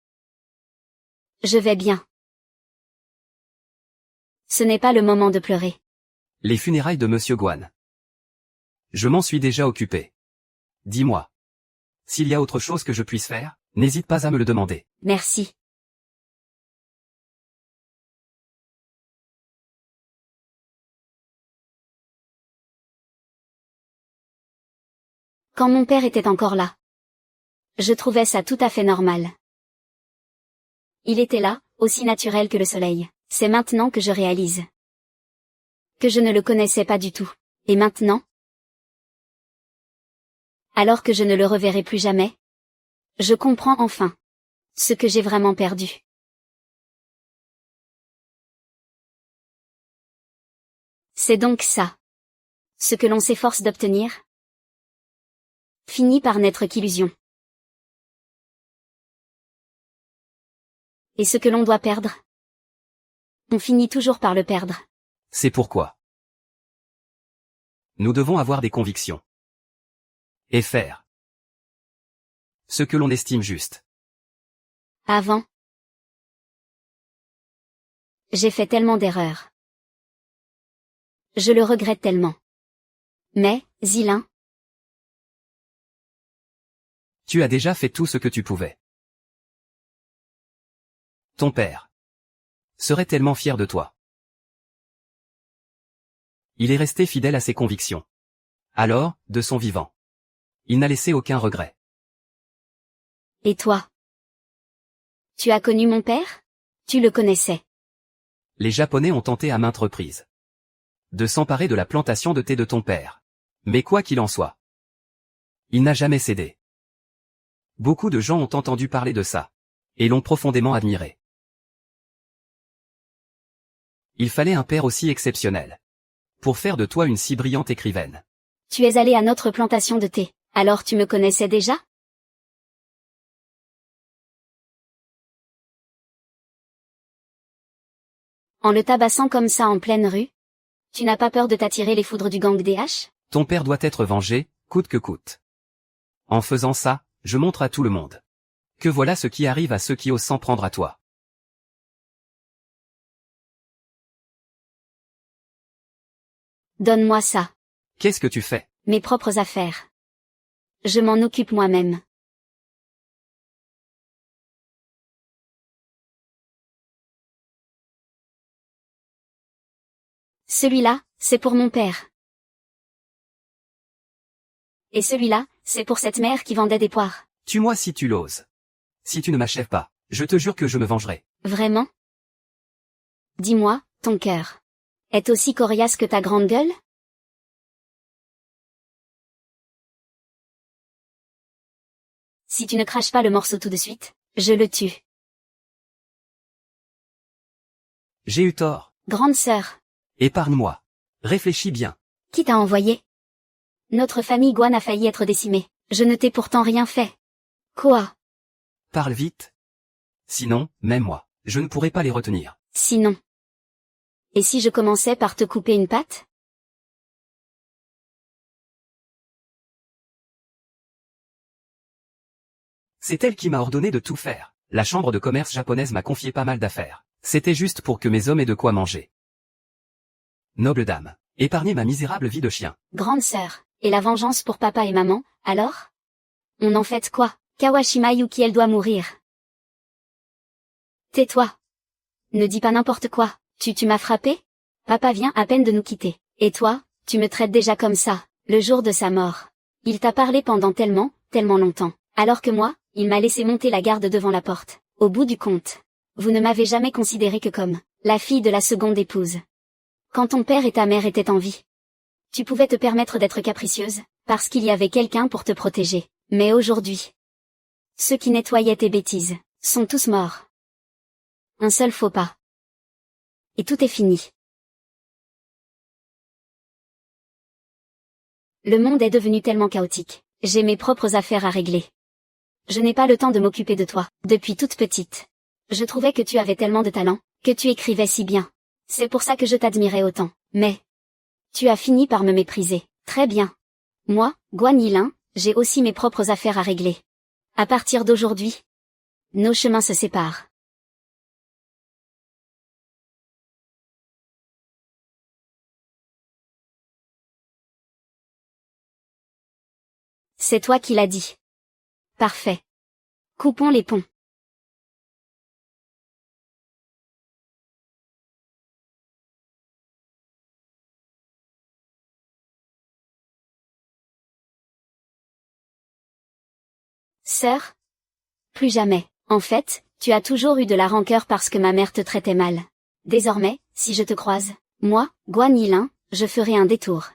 S2: Je vais bien. Ce n'est pas le moment de pleurer.
S1: Les funérailles de Monsieur Guan. Je m'en suis déjà occupé. Dis-moi. S'il y a autre chose que je puisse faire, n'hésite pas à me le demander.
S2: Merci. Quand mon père était encore là, je trouvais ça tout à fait normal. Il était là, aussi naturel que le soleil. C'est maintenant que je réalise que je ne le connaissais pas du tout. Et maintenant, alors que je ne le reverrai plus jamais, je comprends enfin ce que j'ai vraiment perdu. C'est donc ça, ce que l'on s'efforce d'obtenir, finit par n'être qu'illusion. Et ce que l'on doit perdre, on finit toujours par le perdre.
S1: C'est pourquoi nous devons avoir des convictions. Et faire ce que l'on estime juste.
S2: Avant, j'ai fait tellement d'erreurs. Je le regrette tellement. Mais, Zilin,
S1: Tu as déjà fait tout ce que tu pouvais. Ton père serait tellement fier de toi. Il est resté fidèle à ses convictions. Alors, de son vivant, il n'a laissé aucun regret.
S2: et toi? Tu as connu mon père? Tu le connaissais.
S1: Les Japonais ont tenté à maintes reprises de s'emparer de la plantation de thé de ton père. Mais quoi qu'il en soit, il n'a jamais cédé. Beaucoup de gens ont entendu parler de ça, et l'ont profondément admiré. Il fallait un père aussi exceptionnel pour faire de toi une si brillante écrivaine.
S2: Tu es allé à notre plantation de thé. Alors tu me connaissais déjà? En le tabassant comme ça en pleine rue? Tu n'as pas peur de t'attirer les foudres du gang des H?
S1: Ton père doit être vengé, coûte que coûte. En faisant ça, je montre à tout le monde que voilà ce qui arrive à ceux qui osent s'en prendre à toi.
S2: Donne-moi ça.
S1: Qu'est-ce que tu fais?
S2: Mes propres affaires. Je m'en occupe moi-même. Celui-là, c'est pour mon père. Et celui-là, c'est pour cette mère qui vendait des poires.
S1: Tue-moi si tu l'oses. Si tu ne m'achèves pas, je te jure que je me vengerai.
S2: Vraiment? Dis-moi, ton cœur est aussi coriace que ta grande gueule? Si tu ne craches pas le morceau tout de suite, je le tue.
S1: J'ai eu tort.
S2: Grande sœur,
S1: Épargne-moi. Réfléchis bien.
S2: qui t'a envoyé? Notre famille Guan a failli être décimée. Je ne t'ai pourtant rien fait. Quoi?
S1: Parle vite. Sinon, même moi, je ne pourrai pas les retenir.
S2: Sinon. Et si je commençais par te couper une patte?
S1: C'est elle qui m'a ordonné de tout faire. La chambre de commerce japonaise m'a confié pas mal d'affaires. C'était juste pour que mes hommes aient de quoi manger. Noble dame, Épargnez ma misérable vie de chien.
S2: Grande sœur, et la vengeance pour papa et maman, alors? On en fait quoi? Kawashima Yuki, elle doit mourir. Tais-toi. Ne dis pas n'importe quoi, tu m'as frappé? Papa vient à peine de nous quitter. Et toi, tu me traites déjà comme ça, le jour de sa mort. Il t'a parlé pendant tellement longtemps. Alors que moi, il m'a laissé monter la garde devant la porte. Au bout du compte, vous ne m'avez jamais considéré que comme la fille de la seconde épouse. Quand ton père et ta mère étaient en vie, tu pouvais te permettre d'être capricieuse, parce qu'il y avait quelqu'un pour te protéger. Mais aujourd'hui, ceux qui nettoyaient tes bêtises, sont tous morts. Un seul faux pas. Et tout est fini. Le monde est devenu tellement chaotique. J'ai mes propres affaires à régler. Je n'ai pas le temps de m'occuper de toi, depuis toute petite. Je trouvais que tu avais tellement de talent, que tu écrivais si bien. C'est pour ça que je t'admirais autant. Mais tu as fini par me mépriser. Très bien. Moi, Guan Yilin, j'ai aussi mes propres affaires à régler. À partir d'aujourd'hui, nos chemins se séparent. C'est toi qui l'as dit. Parfait. Coupons les ponts. Sœur? Plus jamais. En fait, tu as toujours eu de la rancœur parce que ma mère te traitait mal. Désormais, si je te croise, moi, Guan Yilin, je ferai un détour.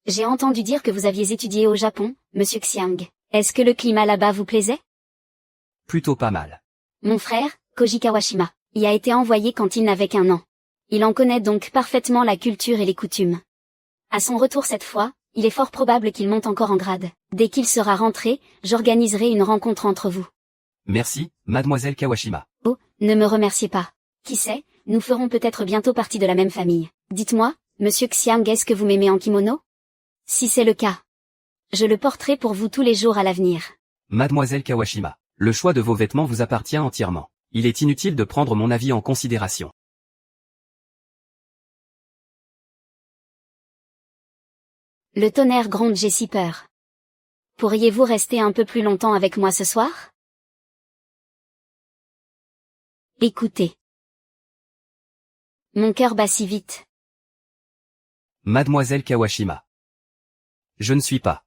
S2: J'ai entendu dire que vous aviez étudié au Japon, monsieur Xiang. Est-ce que le climat là-bas vous plaisait?
S1: Plutôt pas mal.
S2: Mon frère, Koji Kawashima, y a été envoyé quand il n'avait qu'1 an. Il en connaît donc parfaitement la culture et les coutumes. À son retour cette fois, il est fort probable qu'il monte encore en grade. Dès qu'il sera rentré, j'organiserai une rencontre entre vous.
S1: Merci, mademoiselle Kawashima.
S2: Oh, ne me remerciez pas. Qui sait, nous ferons peut-être bientôt partie de la même famille. Dites-moi, monsieur Xiang, est-ce que vous m'aimez en kimono? Si c'est le cas, je le porterai pour vous tous les jours à l'avenir.
S1: Mademoiselle Kawashima, le choix de vos vêtements vous appartient entièrement. Il est inutile de prendre mon avis en considération.
S2: Le tonnerre gronde, j'ai si peur. Pourriez-vous rester un peu plus longtemps avec moi ce soir? Écoutez. Mon cœur bat si vite.
S1: Mademoiselle Kawashima. Je ne suis pas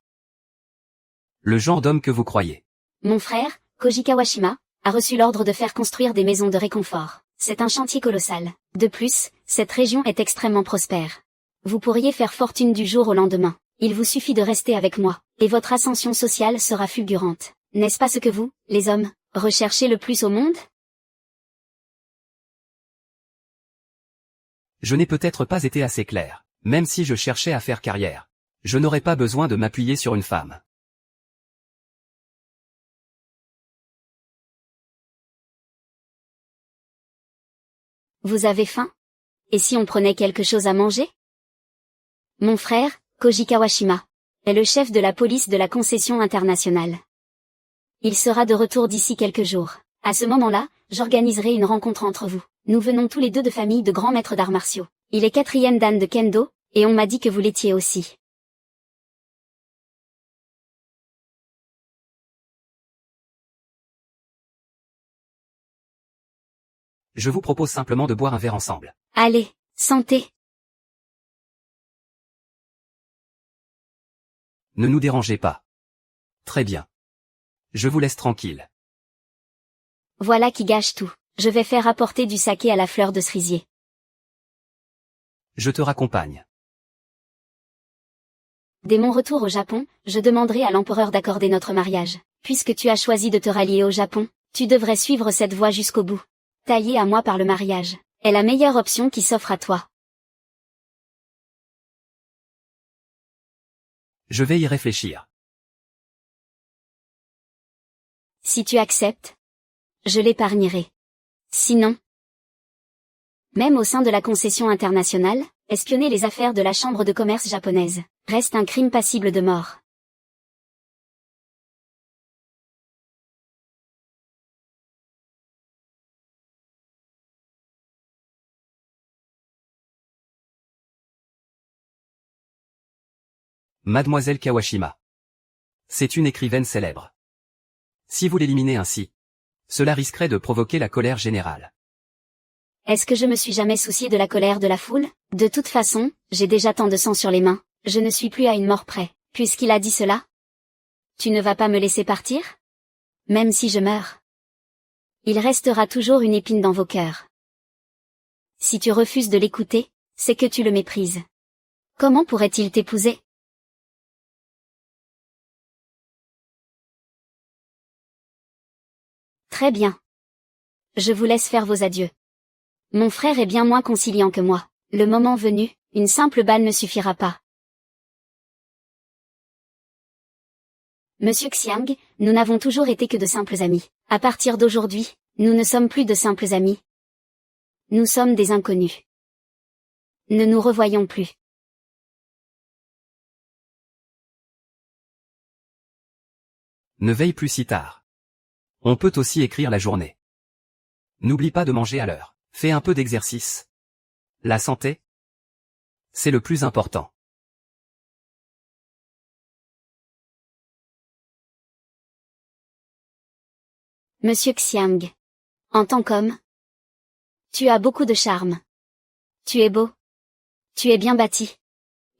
S1: le genre d'homme que vous croyez.
S2: Mon frère, Koji Kawashima, a reçu l'ordre de faire construire des maisons de réconfort. C'est un chantier colossal. De plus, cette région est extrêmement prospère. Vous pourriez faire fortune du jour au lendemain. Il vous suffit de rester avec moi, et votre ascension sociale sera fulgurante. N'est-ce pas ce que vous, les hommes, recherchez le plus au monde?
S1: Je n'ai peut-être pas été assez clair. Même si je cherchais à faire carrière, je n'aurais pas besoin de m'appuyer sur une femme.
S2: Vous avez faim? Et si on prenait quelque chose à manger? Mon frère, Koji Kawashima, est le chef de la police de la concession internationale. Il sera de retour d'ici quelques jours. À ce moment-là, j'organiserai une rencontre entre vous. Nous venons tous les deux de familles de grands maîtres d'arts martiaux. Il est 4e dan de Kendo, et on m'a dit que vous l'étiez aussi.
S1: Je vous propose simplement de boire un verre ensemble.
S2: Allez, santé.
S1: Ne nous dérangez pas. Très bien. Je vous laisse tranquille.
S2: Voilà qui gâche tout. Je vais faire apporter du saké à la fleur de cerisier.
S1: Je te raccompagne.
S2: Dès mon retour au Japon, je demanderai à l'empereur d'accorder notre mariage. Puisque tu as choisi de te rallier au Japon, tu devrais suivre cette voie jusqu'au bout. Taillée à moi par le mariage est la meilleure option qui s'offre à toi.
S1: Je vais y réfléchir.
S2: Si tu acceptes, je l'épargnerai. Sinon, même au sein de la concession internationale, Espionner les affaires de la chambre de commerce japonaise reste un crime passible de mort.
S1: Mademoiselle Kawashima. C'est une écrivaine célèbre. Si vous l'éliminez ainsi, cela risquerait de provoquer la colère générale.
S2: Est-ce que je me suis jamais soucié de la colère de la foule? De toute façon, j'ai déjà tant de sang sur les mains, je ne suis plus à une mort près, puisqu'il a dit cela. Tu ne vas pas me laisser partir? Même si je meurs. Il restera toujours une épine dans vos cœurs. Si tu refuses de l'écouter, c'est que tu le méprises. Comment pourrait-il t'épouser? Très bien. Je vous laisse faire vos adieux. Mon frère est bien moins conciliant que moi. Le moment venu, une simple balle ne suffira pas. Monsieur Xiang, nous n'avons toujours été que de simples amis. À partir d'aujourd'hui, nous ne sommes plus de simples amis. Nous sommes des inconnus. Ne nous revoyons plus.
S1: Ne veille plus si tard. On peut aussi écrire la journée. N'oublie pas de manger à l'heure. Fais un peu d'exercice. La santé, c'est le plus important.
S2: Monsieur Xiang. En tant qu'homme, tu as beaucoup de charme. Tu es beau. Tu es bien bâti.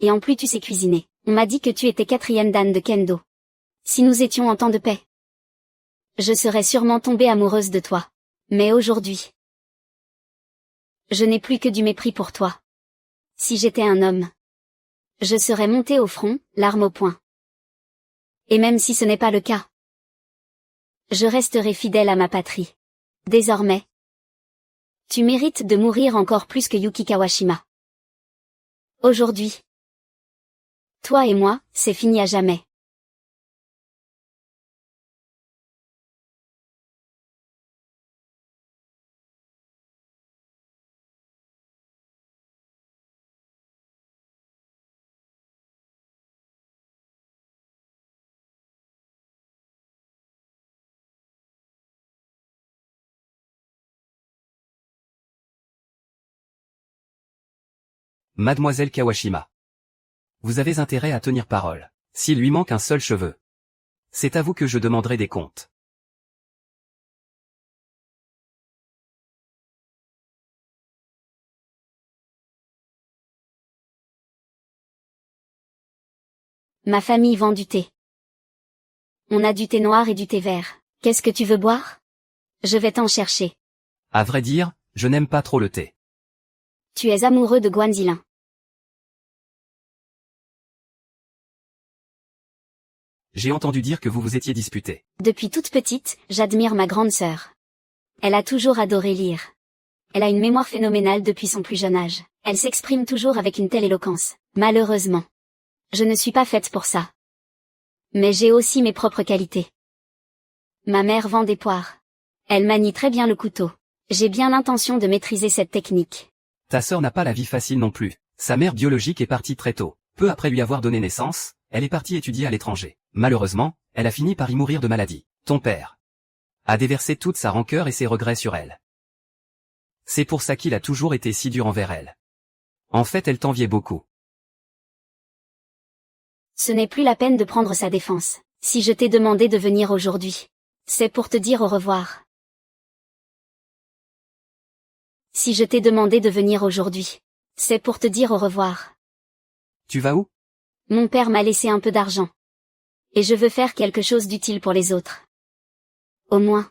S2: Et en plus tu sais cuisiner. On m'a dit que tu étais 4e dan de Kendo. Si nous étions en temps de paix, je serais sûrement tombée amoureuse de toi. Mais aujourd'hui, je n'ai plus que du mépris pour toi. Si j'étais un homme, je serais montée au front, l'arme au poing. Et même si ce n'est pas le cas, je resterai fidèle à ma patrie. Désormais, tu mérites de mourir encore plus que Yuki Kawashima. Aujourd'hui, toi et moi, c'est fini à jamais.
S1: Mademoiselle Kawashima. Vous avez intérêt à tenir parole. S'il lui manque un seul cheveu, c'est à vous que je demanderai des comptes.
S2: Ma famille vend du thé. On a du thé noir et du thé vert. Qu'est-ce que tu veux boire? Je vais t'en chercher.
S1: À vrai dire, je n'aime pas trop le thé.
S2: Tu es amoureux de Guanzilin.
S1: J'ai entendu dire que vous vous étiez disputé.
S2: Depuis toute petite, j'admire ma grande sœur. Elle a toujours adoré lire. Elle a une mémoire phénoménale depuis son plus jeune âge. Elle s'exprime toujours avec une telle éloquence. Malheureusement, je ne suis pas faite pour ça. Mais j'ai aussi mes propres qualités. Ma mère vend des poires. Elle manie très bien le couteau. J'ai bien l'intention de maîtriser cette technique.
S1: Ta sœur n'a pas la vie facile non plus. Sa mère biologique est partie très tôt. Peu après lui avoir donné naissance, elle est partie étudier à l'étranger. Malheureusement, elle a fini par y mourir de maladie. Ton père a déversé toute sa rancœur et ses regrets sur elle. C'est pour ça qu'il a toujours été si dur envers elle. En fait, elle t'enviait beaucoup.
S2: Ce n'est plus la peine de prendre sa défense. Si je t'ai demandé de venir aujourd'hui, c'est pour te dire au revoir. Si je t'ai demandé de venir aujourd'hui, c'est pour te dire au revoir.
S1: Tu vas où?
S2: Mon père m'a laissé un peu d'argent. Et je veux faire quelque chose d'utile pour les autres. Au moins,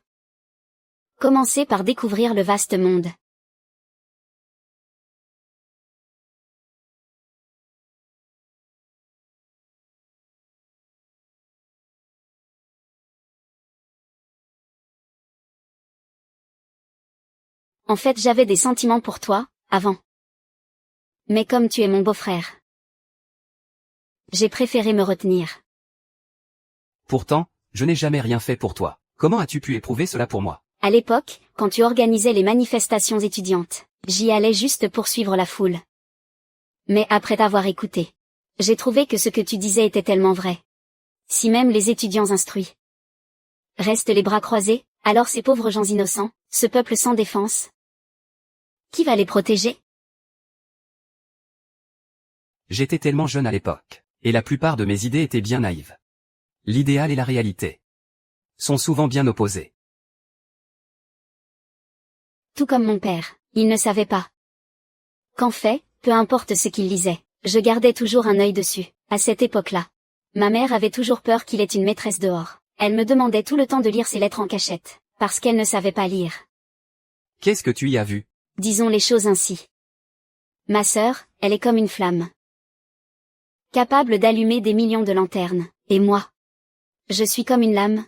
S2: commencer par découvrir le vaste monde. En fait, j'avais des sentiments pour toi, avant. Mais comme tu es mon beau-frère, j'ai préféré me retenir.
S1: Pourtant, je n'ai jamais rien fait pour toi. Comment as-tu pu éprouver cela pour moi?
S2: À l'époque, quand tu organisais les manifestations étudiantes, j'y allais juste pour suivre la foule. Mais après t'avoir écouté, j'ai trouvé que ce que tu disais était tellement vrai. Si même les étudiants instruits restent les bras croisés, alors ces pauvres gens innocents, ce peuple sans défense, qui va les protéger?
S1: J'étais tellement jeune à l'époque, et la plupart de mes idées étaient bien naïves. L'idéal et la réalité sont souvent bien opposés.
S2: Tout comme mon père, il ne savait pas. Qu'en fait, peu importe ce qu'il lisait, je gardais toujours un œil dessus, à cette époque-là. Ma mère avait toujours peur qu'il ait une maîtresse dehors. Elle me demandait tout le temps de lire ses lettres en cachette, parce qu'elle ne savait pas lire.
S1: Qu'est-ce que tu y as vu?
S2: Disons les choses ainsi. Ma sœur, elle est comme une flamme, capable d'allumer des millions de lanternes, et moi, je suis comme une lame,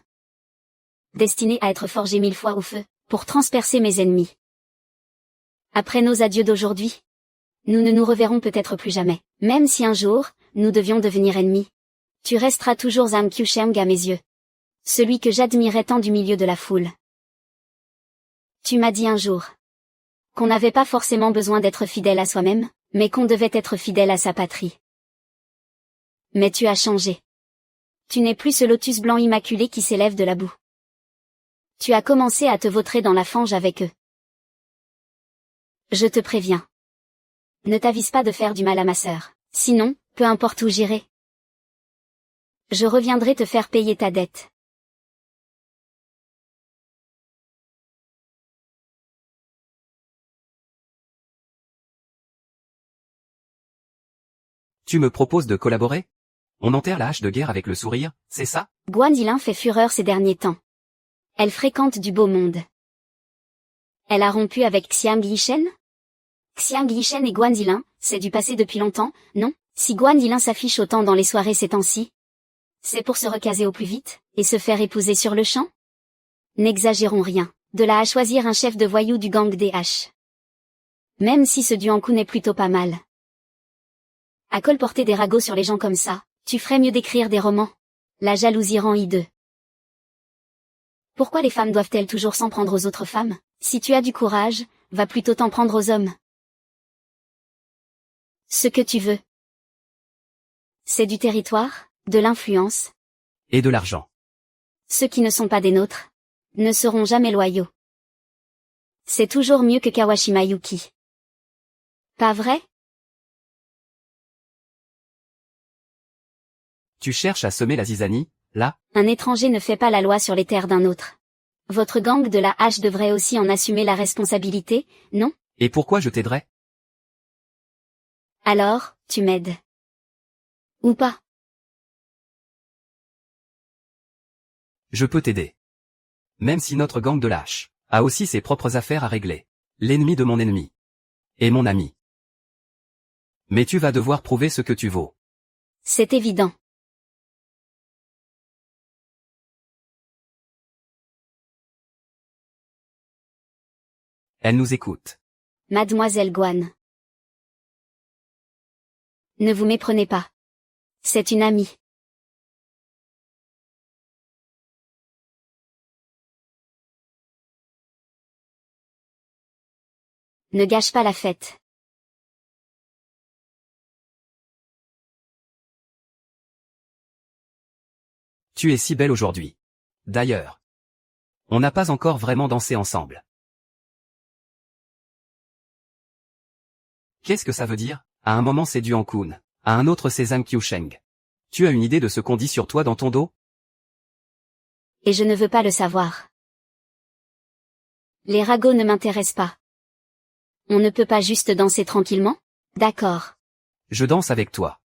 S2: destinée à être forgée 1000 fois au feu, pour transpercer mes ennemis. Après nos adieux d'aujourd'hui, nous ne nous reverrons peut-être plus jamais, même si un jour, nous devions devenir ennemis. Tu resteras toujours Zhang Qiusheng à mes yeux. Celui que j'admirais tant du milieu de la foule. Tu m'as dit un jour qu'on n'avait pas forcément besoin d'être fidèle à soi-même, mais qu'on devait être fidèle à sa patrie. Mais tu as changé. Tu n'es plus ce lotus blanc immaculé qui s'élève de la boue. Tu as commencé à te vautrer dans la fange avec eux. Je te préviens. Ne t'avise pas de faire du mal à ma sœur, sinon, peu importe où j'irai, je reviendrai te faire payer ta dette.
S1: Tu me proposes de collaborer? On enterre la hache de guerre avec le sourire, c'est ça?
S2: Guan Yilin fait fureur ces derniers temps. Elle fréquente du beau monde. Elle a rompu avec Xiang Yishen? Xiang Yishen et Guan Yilin, c'est du passé depuis longtemps, non? Si Guan Yilin s'affiche autant dans les soirées ces temps-ci, c'est pour se recaser au plus vite, et se faire épouser sur le champ? N'exagérons rien, de là à choisir un chef de voyous du gang des haches. Même si ce Duanqun est plutôt pas mal. À colporter des ragots sur les gens comme ça, tu ferais mieux d'écrire des romans. La jalousie rend hideux. Pourquoi les femmes doivent-elles toujours s'en prendre aux autres femmes? Si tu as du courage, va plutôt t'en prendre aux hommes. Ce que tu veux, c'est du territoire, de l'influence.
S1: Et de l'argent.
S2: Ceux qui ne sont pas des nôtres ne seront jamais loyaux. C'est toujours mieux que Kawashima Yuki. Pas vrai?
S1: Tu cherches à semer la zizanie, là?
S2: Un étranger ne fait pas la loi sur les terres d'un autre. Votre gang de la hache devrait aussi en assumer la responsabilité, non?
S1: Et pourquoi je t'aiderais?
S2: Alors, tu m'aides. Ou pas?
S1: Je peux t'aider. Même si notre gang de lâches a aussi ses propres affaires à régler. L'ennemi de mon ennemi est mon ami. Mais tu vas devoir prouver ce que tu vaux.
S2: C'est évident.
S1: Elle nous écoute.
S2: Mademoiselle Guan. Ne vous méprenez pas. C'est une amie. Ne gâche pas la fête.
S1: Tu es si belle aujourd'hui. D'ailleurs, on n'a pas encore vraiment dansé ensemble. Qu'est-ce que ça veut dire? À un moment c'est Duanqun, à un autre c'est Zhang Qiusheng. Tu as une idée de ce qu'on dit sur toi dans ton dos?
S2: Et je ne veux pas le savoir. Les ragots ne m'intéressent pas. On ne peut pas juste danser tranquillement? D'accord.
S1: Je danse avec toi.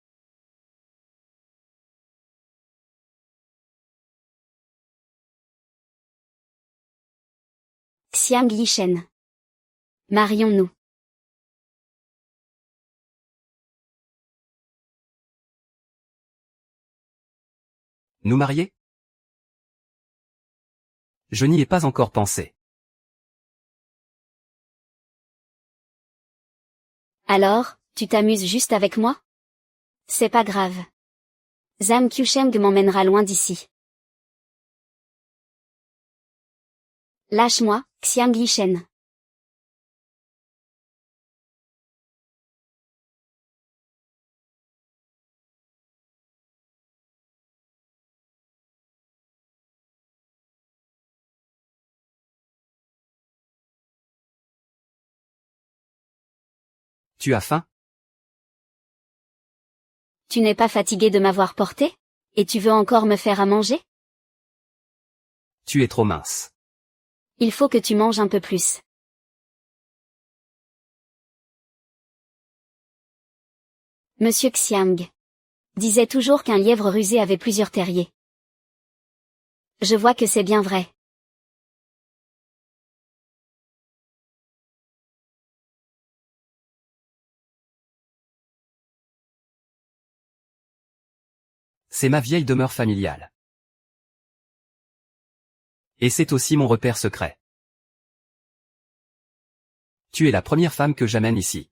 S2: Xiang Yishen. Marions-nous.
S1: Nous marier? Je n'y ai pas encore pensé.
S2: Alors, tu t'amuses juste avec moi? C'est pas grave. Zhang Qiusheng m'emmènera loin d'ici. Lâche-moi, Xiang Yishen.
S1: Tu as faim?
S2: Tu n'es pas fatigué de m'avoir porté? Et tu veux encore me faire à manger?
S1: Tu es trop mince.
S2: Il faut que tu manges un peu plus. Monsieur Xiang disait toujours qu'un lièvre rusé avait plusieurs terriers. Je vois que c'est bien vrai.
S1: C'est ma vieille demeure familiale. Et c'est aussi mon repère secret. Tu es la première femme que j'amène ici.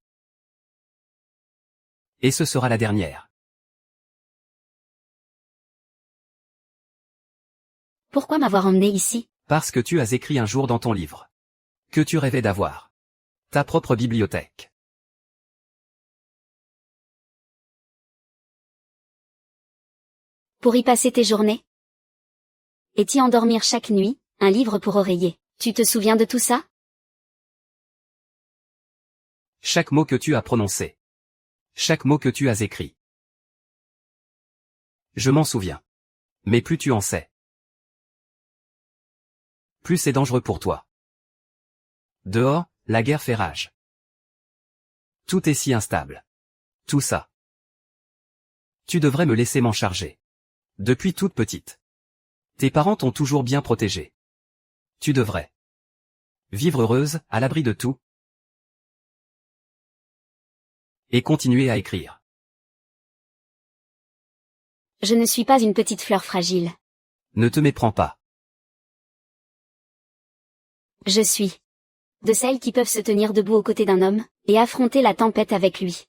S1: Et ce sera la dernière.
S2: Pourquoi m'avoir emmené ici?
S1: Parce que tu as écrit un jour dans ton livre que tu rêvais d'avoir ta propre bibliothèque.
S2: Pour y passer tes journées? Et t'y endormir chaque nuit, un livre pour oreiller. Tu te souviens de tout ça?
S1: Chaque mot que tu as prononcé. Chaque mot que tu as écrit. Je m'en souviens. Mais plus tu en sais, plus c'est dangereux pour toi. Dehors, la guerre fait rage. Tout est si instable. Tout ça. Tu devrais me laisser m'en charger. Depuis toute petite. Tes parents t'ont toujours bien protégée. Tu devrais vivre heureuse, à l'abri de tout. Et continuer à écrire.
S2: Je ne suis pas une petite fleur fragile.
S1: Ne te méprends pas.
S2: Je suis de celles qui peuvent se tenir debout aux côtés d'un homme, et affronter la tempête avec lui.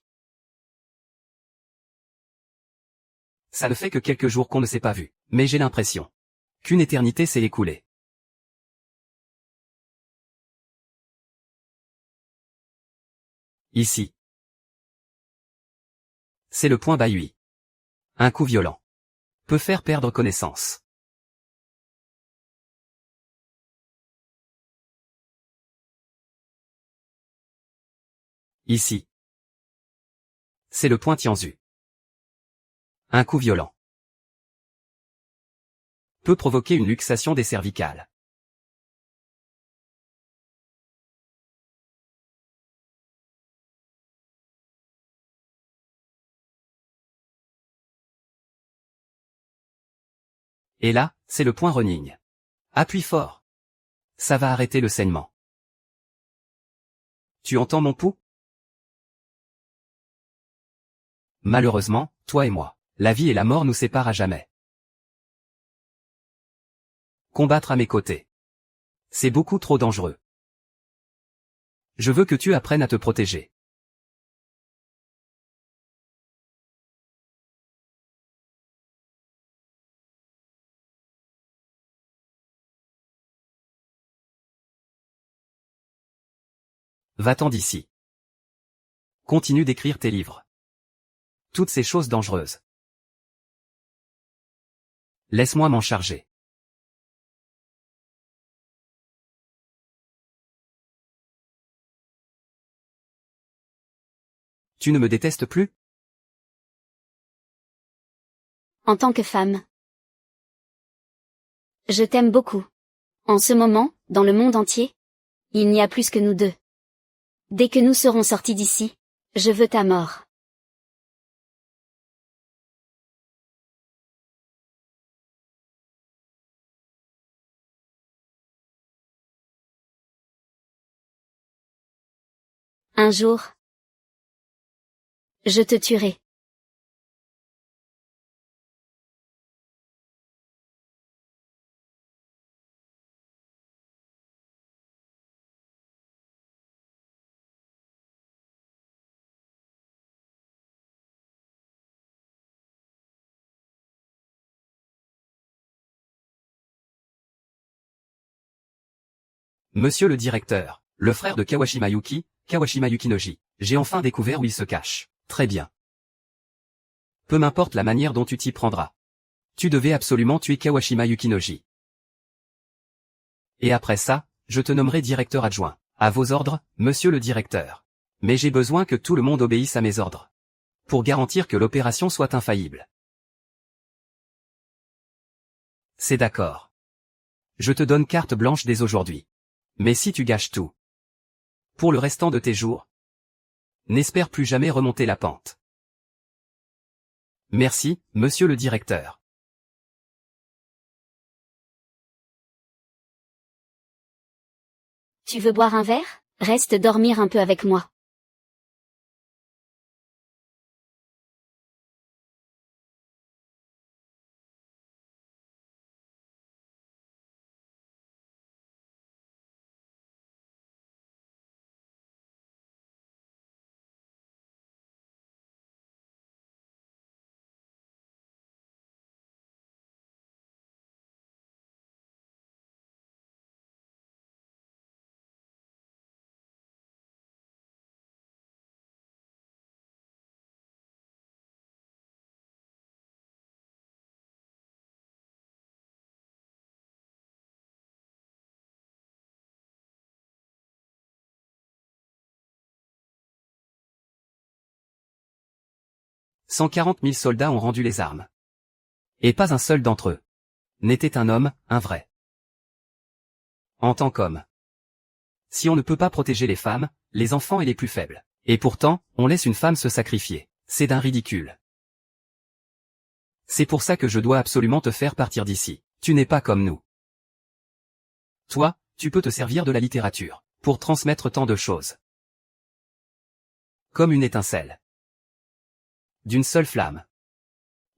S1: Ça ne fait que quelques jours qu'on ne s'est pas vu, mais j'ai l'impression qu'une éternité s'est écoulée. Ici. C'est le point Bahui. Un coup violent peut faire perdre connaissance. Ici. C'est le point Tianzu. Un coup violent peut provoquer une luxation des cervicales. Et là, c'est le point Renning. Appuie fort. Ça va arrêter le saignement. Tu entends mon pouls? Malheureusement, toi et moi, la vie et la mort nous séparent à jamais. Combattre à mes côtés. C'est beaucoup trop dangereux. Je veux que tu apprennes à te protéger. Va-t'en d'ici. Continue d'écrire tes livres. Toutes ces choses dangereuses. Laisse-moi m'en charger. Tu ne me détestes plus?
S2: En tant que femme. Je t'aime beaucoup. En ce moment, dans le monde entier, il n'y a plus que nous deux. Dès que nous serons sortis d'ici, je veux ta mort. Un jour, je te tuerai.
S1: Monsieur le directeur, le frère de Kawashima Yuki, Kawashima Yukinoji, j'ai enfin découvert où il se cache. Très bien. Peu m'importe la manière dont tu t'y prendras. Tu devais absolument tuer Kawashima Yukinoji. Et après ça, je te nommerai directeur adjoint. À vos ordres, monsieur le directeur. Mais j'ai besoin que tout le monde obéisse à mes ordres. Pour garantir que l'opération soit infaillible. C'est d'accord. Je te donne carte blanche dès aujourd'hui. Mais si tu gâches tout. Pour le restant de tes jours. N'espère plus jamais remonter la pente. Merci, monsieur le directeur.
S2: Tu veux boire un verre? Reste dormir un peu avec moi. «
S1: 140 000 soldats ont rendu les armes. Et pas un seul d'entre eux n'était un homme, un vrai. En tant qu'homme. Si on ne peut pas protéger les femmes, les enfants et les plus faibles, et pourtant, on laisse une femme se sacrifier, c'est d'un ridicule. C'est pour ça que je dois absolument te faire partir d'ici. Tu n'es pas comme nous. Toi, tu peux te servir de la littérature, pour transmettre tant de choses. Comme une étincelle. D'une seule flamme.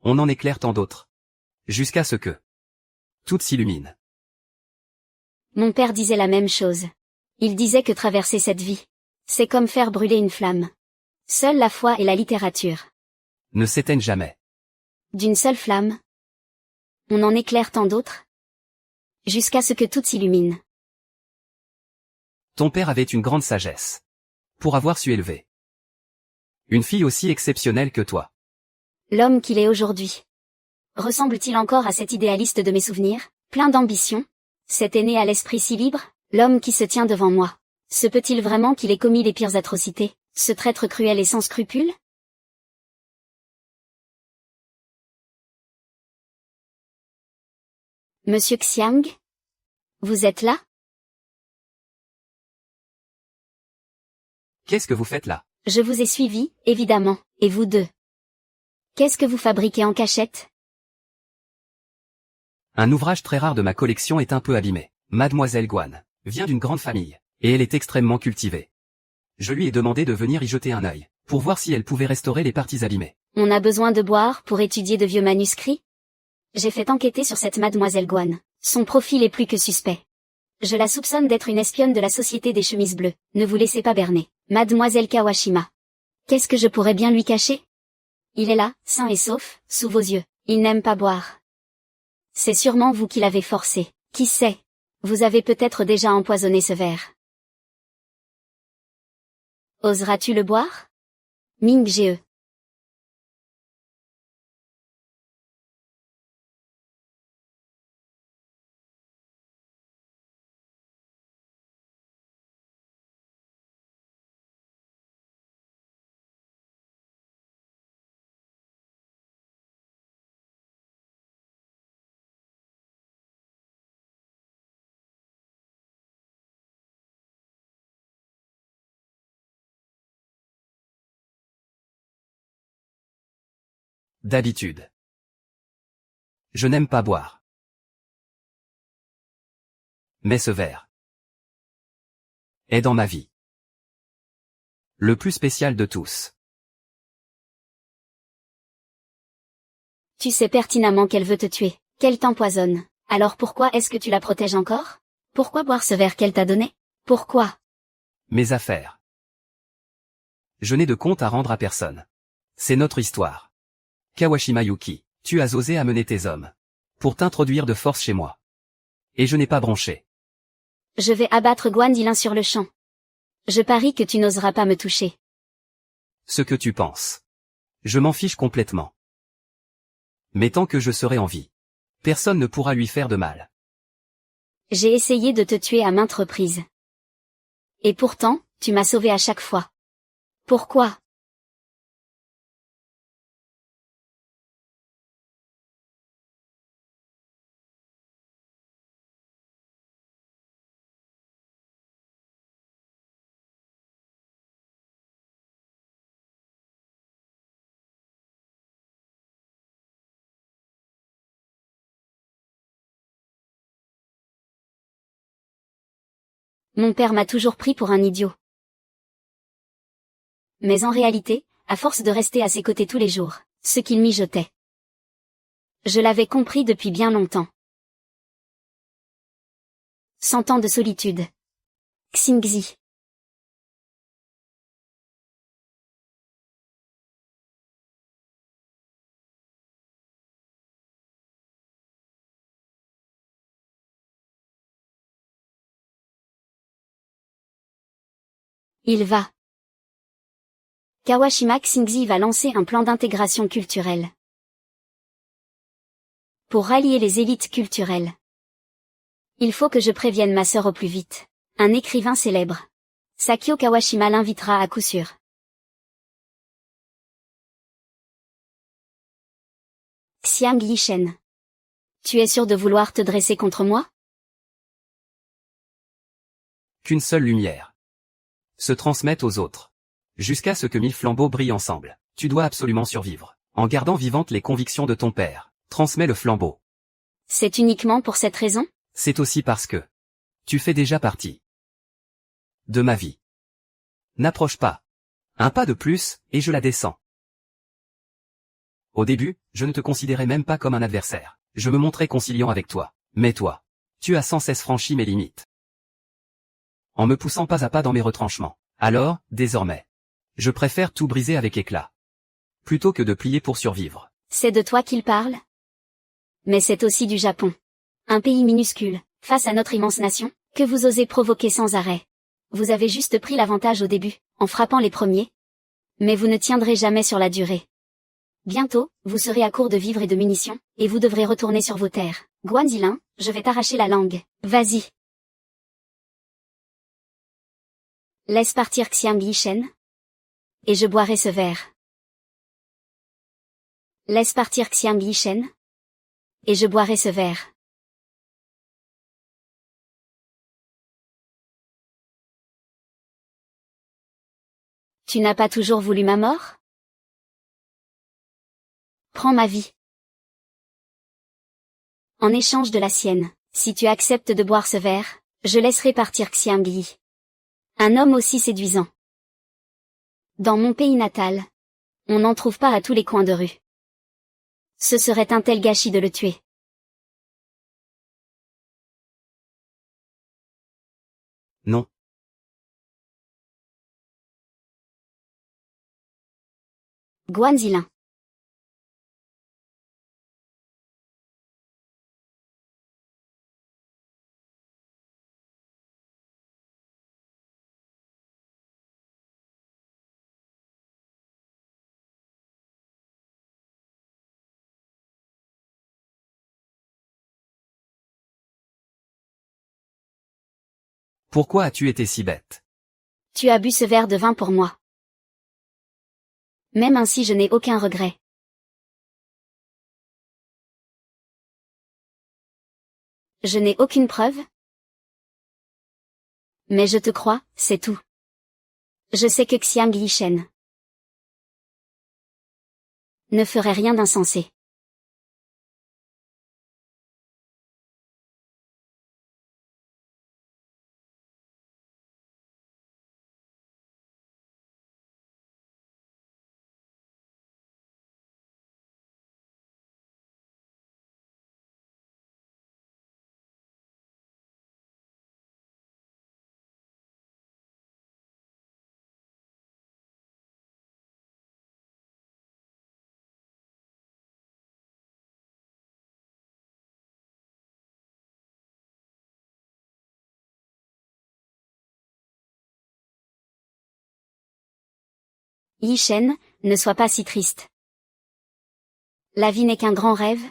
S1: On en éclaire tant d'autres. Jusqu'à ce que tout s'illumine.
S2: Mon père disait la même chose. Il disait que traverser cette vie, c'est comme faire brûler une flamme. Seule la foi et la littérature
S1: ne s'éteignent jamais.
S2: D'une seule flamme, on en éclaire tant d'autres. Jusqu'à ce que tout s'illumine.
S1: Ton père avait une grande sagesse. Pour avoir su élever une fille aussi exceptionnelle que toi.
S2: L'homme qu'il est aujourd'hui. Ressemble-t-il encore à cet idéaliste de mes souvenirs, plein d'ambition? Cet aîné à l'esprit si libre, l'homme qui se tient devant moi. Se peut-il vraiment qu'il ait commis les pires atrocités, ce traître cruel et sans scrupules? Monsieur Xiang? Vous êtes là?
S1: Qu'est-ce que vous faites là?
S2: Je vous ai suivi, évidemment, et vous deux? Qu'est-ce que vous fabriquez en cachette?
S1: Un ouvrage très rare de ma collection est un peu abîmé. Mademoiselle Guan vient d'une grande famille, et elle est extrêmement cultivée. Je lui ai demandé de venir y jeter un œil, pour voir si elle pouvait restaurer les parties abîmées.
S2: On a besoin de boire pour étudier de vieux manuscrits? J'ai fait enquêter sur cette Mademoiselle Guan. Son profil est plus que suspect. Je la soupçonne d'être une espionne de la Société des Chemises Bleues. Ne vous laissez pas berner. Mademoiselle Kawashima. Qu'est-ce que je pourrais bien lui cacher? Il est là, sain et sauf, sous vos yeux. Il n'aime pas boire. C'est sûrement vous qui l'avez forcé. Qui sait? Vous avez peut-être déjà empoisonné ce verre. Oseras-tu le boire? Ming Ge.
S1: D'habitude. Je n'aime pas boire. Mais ce verre est dans ma vie. Le plus spécial de tous.
S2: Tu sais pertinemment qu'elle veut te tuer, qu'elle t'empoisonne. Alors pourquoi est-ce que tu la protèges encore? Pourquoi boire ce verre qu'elle t'a donné? Pourquoi?
S1: Mes affaires. Je n'ai de compte à rendre à personne. C'est notre histoire. Kawashima Yuki, tu as osé amener tes hommes pour t'introduire de force chez moi. Et je n'ai pas bronché.
S2: Je vais abattre Guan Yilin sur le champ. Je parie que tu n'oseras pas me toucher.
S1: Ce que tu penses. Je m'en fiche complètement. Mais tant que je serai en vie, personne ne pourra lui faire de mal.
S2: J'ai essayé de te tuer à maintes reprises. Et pourtant, tu m'as sauvé à chaque fois. Pourquoi? Mon père m'a toujours pris pour un idiot. Mais en réalité, à force de rester à ses côtés tous les jours, ce qu'il mijotait. Je l'avais compris depuis bien longtemps. 100 ans de solitude. Xingzi. Il va. Kawashima Xingzi va lancer un plan d'intégration culturelle. Pour rallier les élites culturelles. Il faut que je prévienne ma sœur au plus vite. Un écrivain célèbre. Sakio Kawashima l'invitera à coup sûr. Xiang Yishen. Tu es sûr de vouloir te dresser contre moi?
S1: Qu'une seule lumière se transmette aux autres. Jusqu'à ce que 1000 flambeaux brillent ensemble. Tu dois absolument survivre. En gardant vivantes les convictions de ton père. Transmets le flambeau.
S2: C'est uniquement pour cette raison?
S1: C'est aussi parce que tu fais déjà partie de ma vie. N'approche pas. Un pas de plus, et je la descends. Au début, je ne te considérais même pas comme un adversaire. Je me montrais conciliant avec toi. Mais toi, tu as sans cesse franchi mes limites. En me poussant pas à pas dans mes retranchements. Alors, désormais, je préfère tout briser avec éclat. Plutôt que de plier pour survivre.
S2: C'est de toi qu'il parle? Mais c'est aussi du Japon. Un pays minuscule, face à notre immense nation, que vous osez provoquer sans arrêt. Vous avez juste pris l'avantage au début, en frappant les premiers. Mais vous ne tiendrez jamais sur la durée. Bientôt, vous serez à court de vivres et de munitions, et vous devrez retourner sur vos terres. Guanzilin, je vais t'arracher la langue. Vas-y. Laisse partir Xiang Yishen. Et je boirai ce verre. Laisse partir Xiang Yishen. Et je boirai ce verre. Tu n'as pas toujours voulu ma mort? Prends ma vie. En échange de la sienne, si tu acceptes de boire ce verre, je laisserai partir Xiang Yi. Un homme aussi séduisant. Dans mon pays natal, on n'en trouve pas à tous les coins de rue. Ce serait un tel gâchis de le tuer.
S1: Non.
S2: Guanzilin.
S1: Pourquoi as-tu été si bête?
S2: Tu as bu ce verre de vin pour moi. Même ainsi je n'ai aucun regret. Je n'ai aucune preuve. Mais je te crois, c'est tout. Je sais que Xiang Yishen ne ferait rien d'insensé. Yishen, ne sois pas si triste. La vie n'est qu'un grand rêve.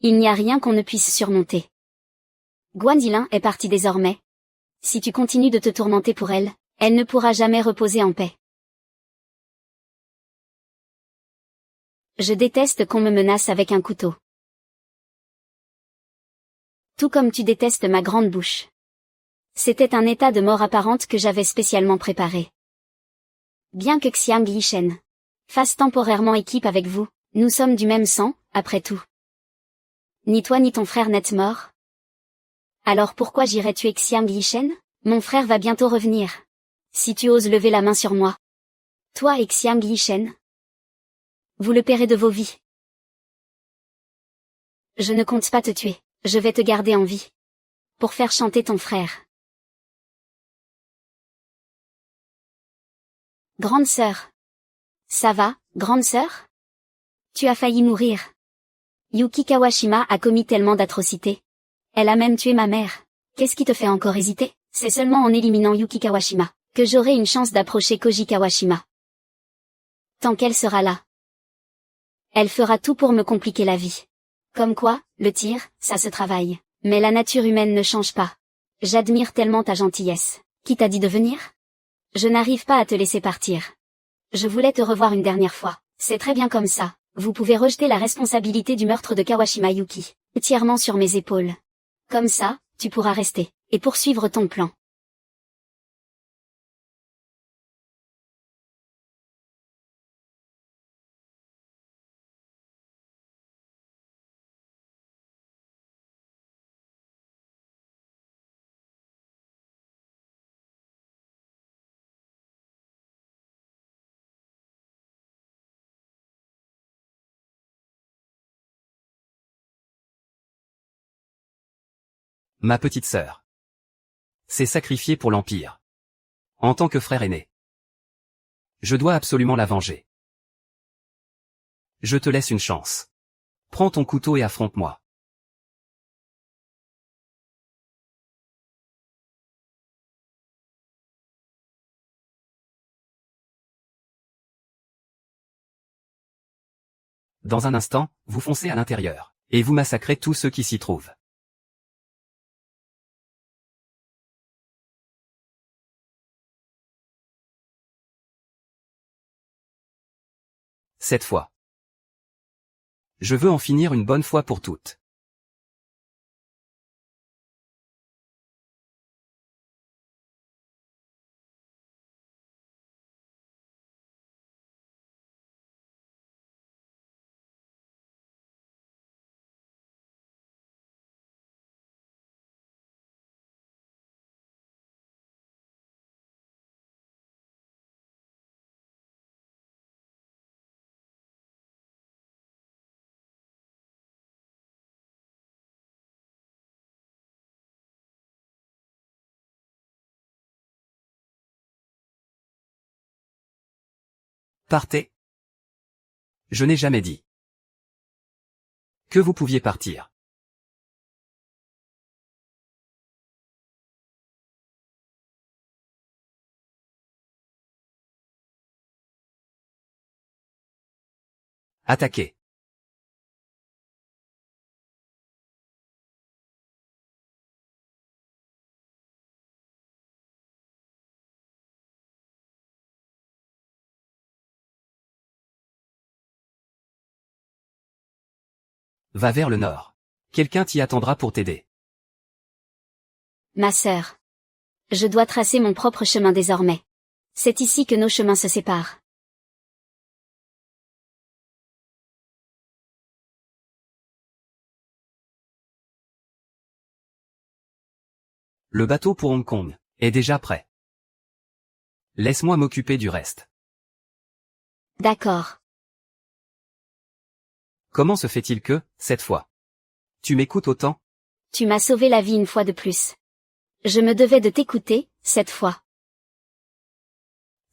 S2: Il n'y a rien qu'on ne puisse surmonter. Guanzilin est partie désormais. Si tu continues de te tourmenter pour elle, elle ne pourra jamais reposer en paix. Je déteste qu'on me menace avec un couteau. Tout comme tu détestes ma grande bouche. C'était un état de mort apparente que j'avais spécialement préparé. Bien que Xiang Yishen fasse temporairement équipe avec vous, nous sommes du même sang, après tout. Ni toi ni ton frère n'êtes morts. Alors pourquoi j'irais tuer Xiang Yishen? Mon frère va bientôt revenir. Si tu oses lever la main sur moi. Toi et Xiang Yishen. Vous le paierez de vos vies. Je ne compte pas te tuer, je vais te garder en vie. Pour faire chanter ton frère. Grande sœur. Ça va, grande sœur? Tu as failli mourir. Yuki Kawashima a commis tellement d'atrocités. Elle a même tué ma mère. Qu'est-ce qui te fait encore hésiter? C'est seulement en éliminant Yuki Kawashima que j'aurai une chance d'approcher Koji Kawashima. Tant qu'elle sera là. Elle fera tout pour me compliquer la vie. Comme quoi, le tir, ça se travaille. Mais la nature humaine ne change pas. J'admire tellement ta gentillesse. Qui t'a dit de venir? Je n'arrive pas à te laisser partir. Je voulais te revoir une dernière fois. C'est très bien comme ça. Vous pouvez rejeter la responsabilité du meurtre de Kawashima Yuki, entièrement sur mes épaules. Comme ça, tu pourras rester, et poursuivre ton plan.
S1: Ma petite sœur. S'est sacrifiée pour l'Empire. En tant que frère aîné. Je dois absolument la venger. Je te laisse une chance. Prends ton couteau et affronte-moi. Dans un instant, vous foncez à l'intérieur, et vous massacrez tous ceux qui s'y trouvent. Cette fois. Je veux en finir une bonne fois pour toutes. Partez. Je n'ai jamais dit que vous pouviez partir. Attaquez. Va vers le nord. Quelqu'un t'y attendra pour t'aider.
S2: Ma sœur. Je dois tracer mon propre chemin désormais. C'est ici que nos chemins se séparent.
S1: Le bateau pour Hong Kong est déjà prêt. Laisse-moi m'occuper du reste.
S2: D'accord.
S1: Comment se fait-il que, cette fois, tu m'écoutes autant?
S2: Tu m'as sauvé la vie une fois de plus. Je me devais de t'écouter, cette fois.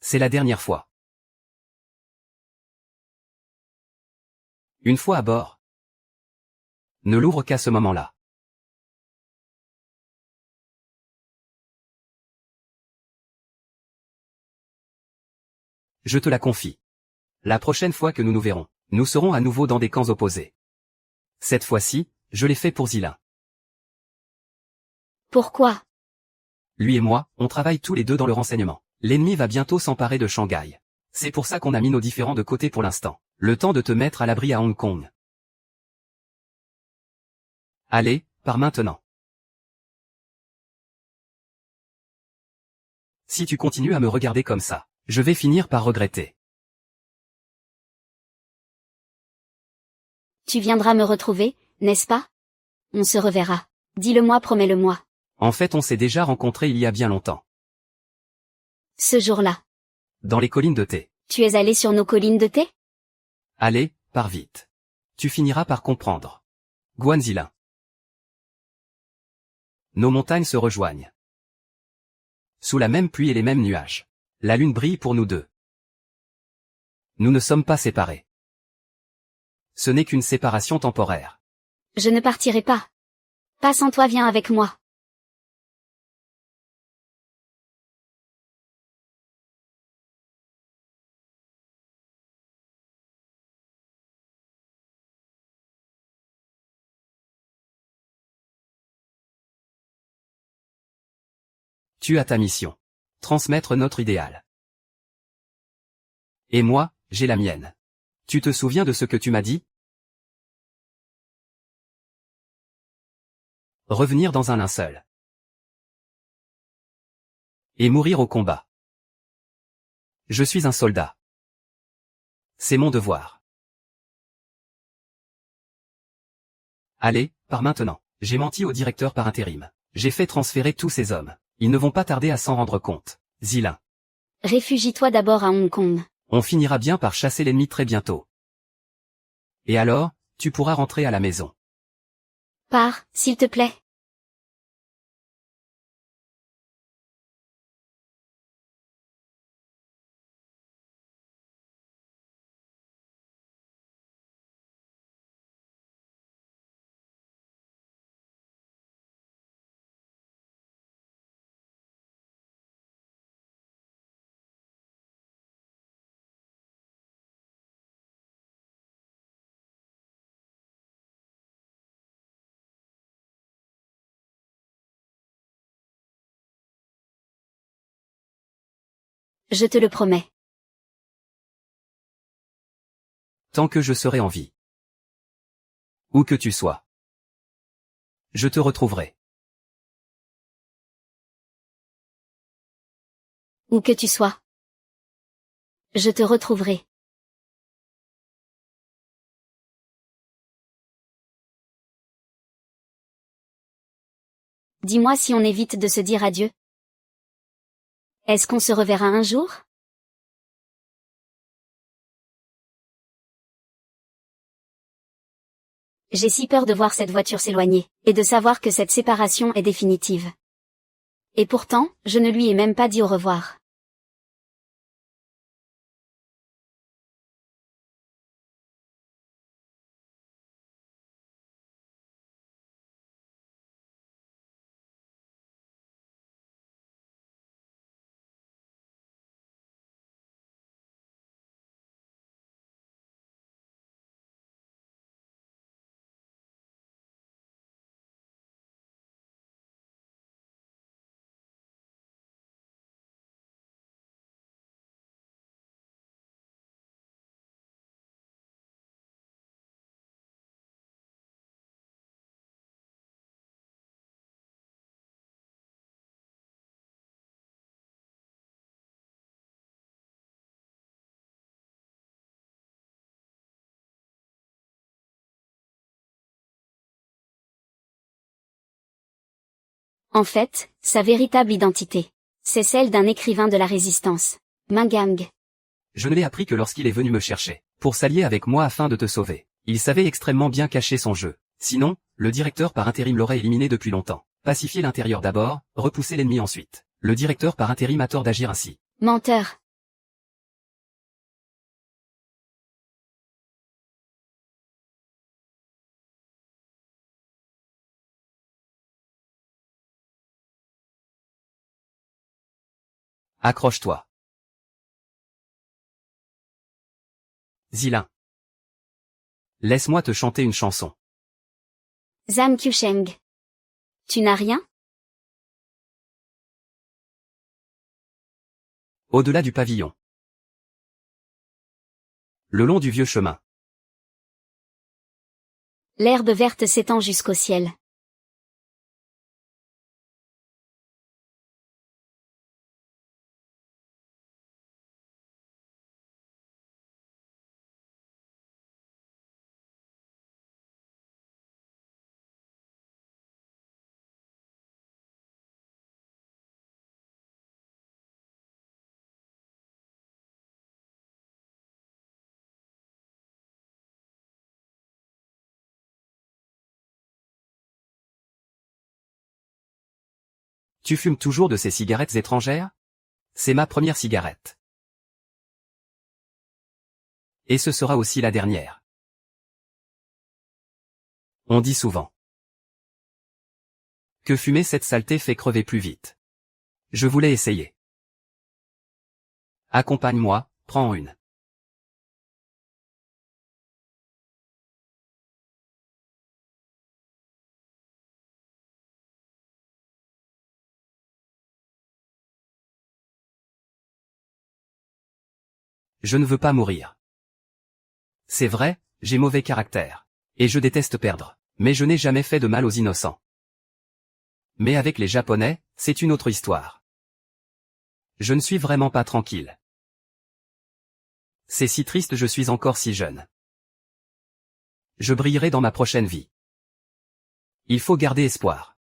S1: C'est la dernière fois. Une fois à bord. Ne l'ouvre qu'à ce moment-là. Je te la confie. La prochaine fois que nous nous verrons, nous serons à nouveau dans des camps opposés. Cette fois-ci, je l'ai fait pour Zilin.
S2: Pourquoi?
S1: Lui et moi, on travaille tous les deux dans le renseignement. L'ennemi va bientôt s'emparer de Shanghai. C'est pour ça qu'on a mis nos différends de côté pour l'instant. Le temps de te mettre à l'abri à Hong Kong. Allez, pars maintenant. Si tu continues à me regarder comme ça, je vais finir par regretter.
S2: Tu viendras me retrouver, n'est-ce pas? On se reverra. Dis-le-moi, promets-le-moi.
S1: En fait, on s'est déjà rencontrés il y a bien longtemps.
S2: Ce jour-là.
S1: Dans les collines de thé.
S2: Tu es allé sur nos collines de thé?
S1: Allez, pars vite. Tu finiras par comprendre. Guanxilin. Nos montagnes se rejoignent. Sous la même pluie et les mêmes nuages. La lune brille pour nous deux. Nous ne sommes pas séparés. Ce n'est qu'une séparation temporaire.
S2: Je ne partirai pas. Pas sans toi, viens avec moi.
S1: Tu as ta mission. Transmettre notre idéal. Et moi, j'ai la mienne. Tu te souviens de ce que tu m'as dit? Revenir dans un linceul. Et mourir au combat. Je suis un soldat. C'est mon devoir. Allez, pars maintenant. J'ai menti au directeur par intérim. J'ai fait transférer tous ces hommes. Ils ne vont pas tarder à s'en rendre compte. Xilin.
S2: Réfugie-toi d'abord à Hong Kong.
S1: On finira bien par chasser l'ennemi très bientôt. Et alors, tu pourras rentrer à la maison.
S2: Pars, s'il te plaît. Je te le promets.
S1: Tant que je serai en vie. Où que tu sois. Je te retrouverai.
S2: Où que tu sois. Je te retrouverai. Dis-moi si on évite de se dire adieu. Est-ce qu'on se reverra un jour? J'ai si peur de voir cette voiture s'éloigner, et de savoir que cette séparation est définitive. Et pourtant, je ne lui ai même pas dit au revoir. En fait, sa véritable identité. C'est celle d'un écrivain de la résistance. Mingang.
S1: Je ne l'ai appris que lorsqu'il est venu me chercher, pour s'allier avec moi afin de te sauver. Il savait extrêmement bien cacher son jeu. Sinon, le directeur par intérim l'aurait éliminé depuis longtemps. Pacifier l'intérieur d'abord, repousser l'ennemi ensuite. Le directeur par intérim a tort d'agir ainsi.
S2: Menteur.
S1: Accroche-toi. Xilin. Laisse-moi te chanter une chanson.
S2: Zhang Qiusheng. Tu n'as rien?
S1: Au-delà du pavillon. le long du vieux chemin.
S2: L'herbe verte s'étend jusqu'au ciel.
S1: Tu fumes toujours de ces cigarettes étrangères? C'est ma première cigarette. Et ce sera aussi la dernière. On dit souvent que fumer cette saleté fait crever plus vite. Je voulais essayer. Accompagne-moi, prends une. Je ne veux pas mourir. C'est vrai, j'ai mauvais caractère. Et je déteste perdre. Mais je n'ai jamais fait de mal aux innocents. Mais avec les Japonais, c'est une autre histoire. Je ne suis vraiment pas tranquille. C'est si triste, je suis encore si jeune. Je brillerai dans ma prochaine vie. Il faut garder espoir.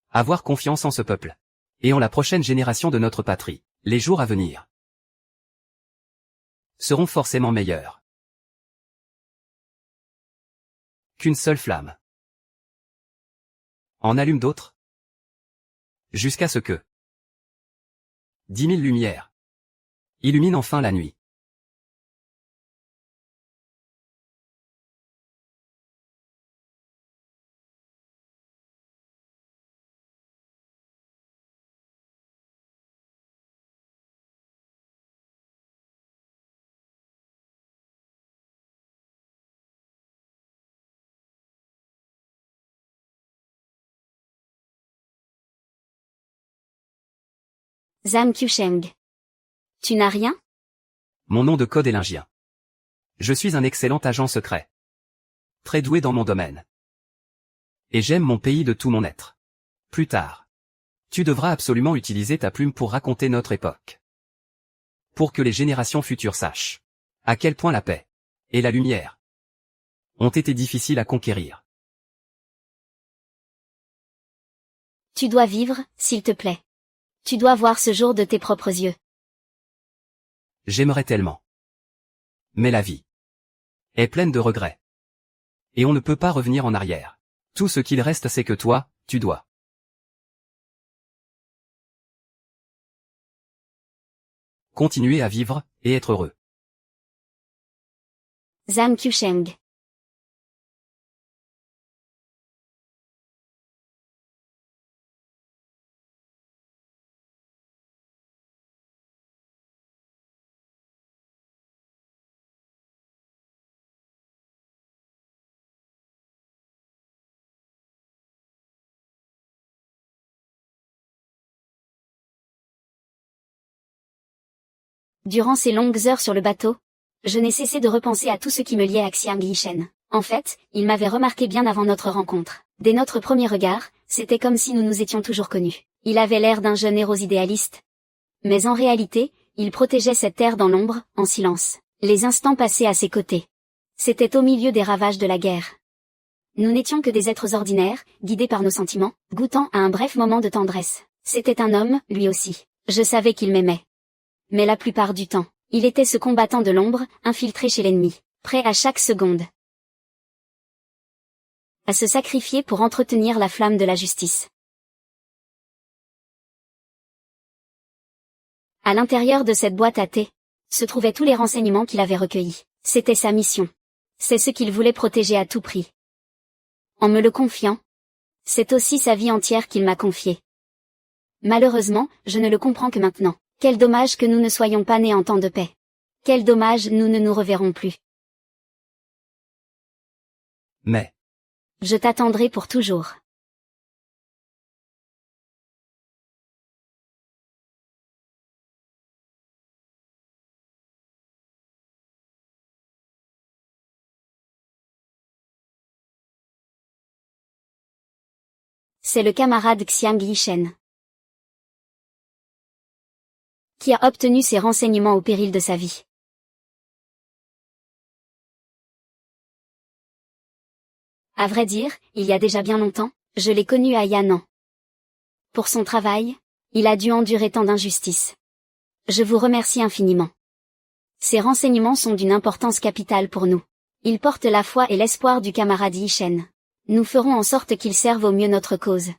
S1: Avoir confiance en ce peuple. Et en la prochaine génération de notre patrie. Les jours à venir seront forcément meilleurs qu'une seule flamme. En allume d'autres. Jusqu'à ce que 10 000 lumières illuminent enfin la nuit.
S2: Zhang Qiusheng. Tu n'as rien?
S1: Mon nom de code est Lingien. Je suis un excellent agent secret. Très doué dans mon domaine. Et j'aime mon pays de tout mon être. Plus tard. Tu devras absolument utiliser ta plume pour raconter notre époque. Pour que les générations futures sachent à quel point la paix et la lumière ont été difficiles à conquérir.
S2: Tu dois vivre, s'il te plaît. Tu dois voir ce jour de tes propres yeux.
S1: J'aimerais tellement. Mais la vie est pleine de regrets. Et on ne peut pas revenir en arrière. Tout ce qu'il reste, c'est que toi, tu dois continuer à vivre, et être heureux.
S2: Zhang Qiusheng. Durant ces longues heures sur le bateau, je n'ai cessé de repenser à tout ce qui me liait à Xiang Yishen. En fait, il m'avait remarqué bien avant notre rencontre. Dès notre premier regard, c'était comme si nous nous étions toujours connus. Il avait l'air d'un jeune héros idéaliste. Mais en réalité, il protégeait cette terre dans l'ombre, en silence. Les instants passés à ses côtés. C'était au milieu des ravages de la guerre. Nous n'étions que des êtres ordinaires, guidés par nos sentiments, goûtant à un bref moment de tendresse. C'était un homme, lui aussi. Je savais qu'il m'aimait. Mais la plupart du temps, il était ce combattant de l'ombre, infiltré chez l'ennemi, prêt à chaque seconde à se sacrifier pour entretenir la flamme de la justice. À l'intérieur de cette boîte à thé, se trouvaient tous les renseignements qu'il avait recueillis. C'était sa mission. C'est ce qu'il voulait protéger à tout prix. En me le confiant, c'est aussi sa vie entière qu'il m'a confiée. Malheureusement, je ne le comprends que maintenant. Quel dommage que nous ne soyons pas nés en temps de paix. Quel dommage nous ne nous reverrons plus.
S1: Mais
S2: Je t'attendrai pour toujours. C'est le camarade Xiang Yishen, qui a obtenu ces renseignements au péril de sa vie. À vrai dire, il y a déjà bien longtemps, je l'ai connu à Yan'an. Pour son travail, il a dû endurer tant d'injustices. Je vous remercie infiniment. Ces renseignements sont d'une importance capitale pour nous. Ils portent la foi et l'espoir du camarade Yishen. Nous ferons en sorte qu'ils servent au mieux notre cause.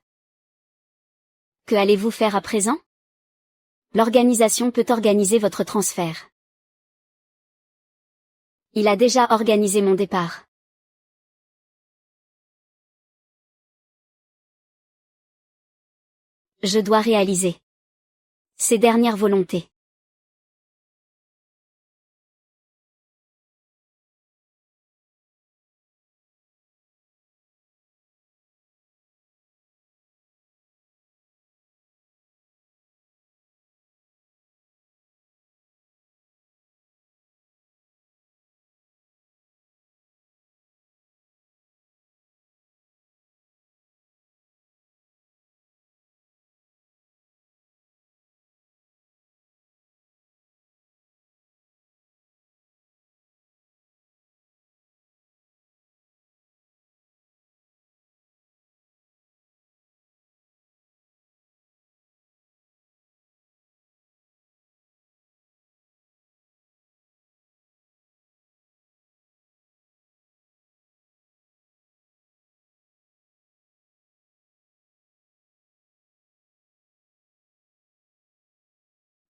S2: Que allez-vous faire à présent? L'organisation peut organiser votre transfert. Il a déjà organisé mon départ. Je dois réaliser ses dernières volontés.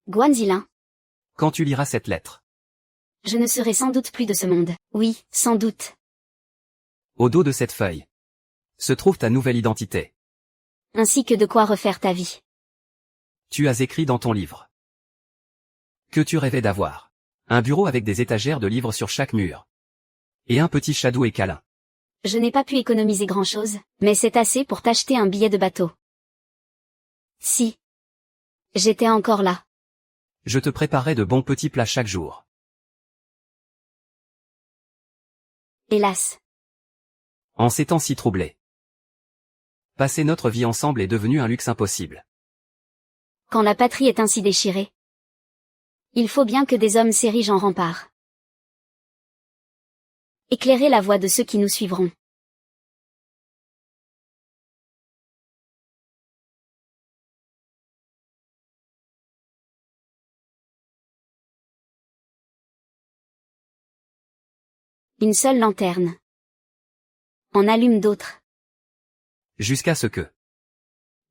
S2: Guanzilin,
S1: Quand tu liras cette lettre.
S2: je ne serai sans doute plus de ce monde. Oui, sans doute.
S1: Au dos de cette feuille se trouve ta nouvelle identité.
S2: Ainsi que de quoi refaire ta vie.
S1: Tu as écrit dans ton livre que tu rêvais d'avoir un bureau avec des étagères de livres sur chaque mur. Et un petit chat doux et câlin.
S2: Je n'ai pas pu économiser grand-chose, mais c'est assez pour t'acheter un billet de bateau. Si j'étais encore là.
S1: Je te préparerai de bons petits plats chaque jour.
S2: Hélas.
S1: En ces temps si troublés. Passer notre vie ensemble est devenu un luxe impossible.
S2: Quand la patrie est ainsi déchirée, il faut bien que des hommes s'érigent en rempart. Éclairer la voie de ceux qui nous suivront. Une seule lanterne en allume d'autres.
S1: Jusqu'à ce que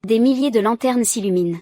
S2: Des milliers de lanternes s'illuminent.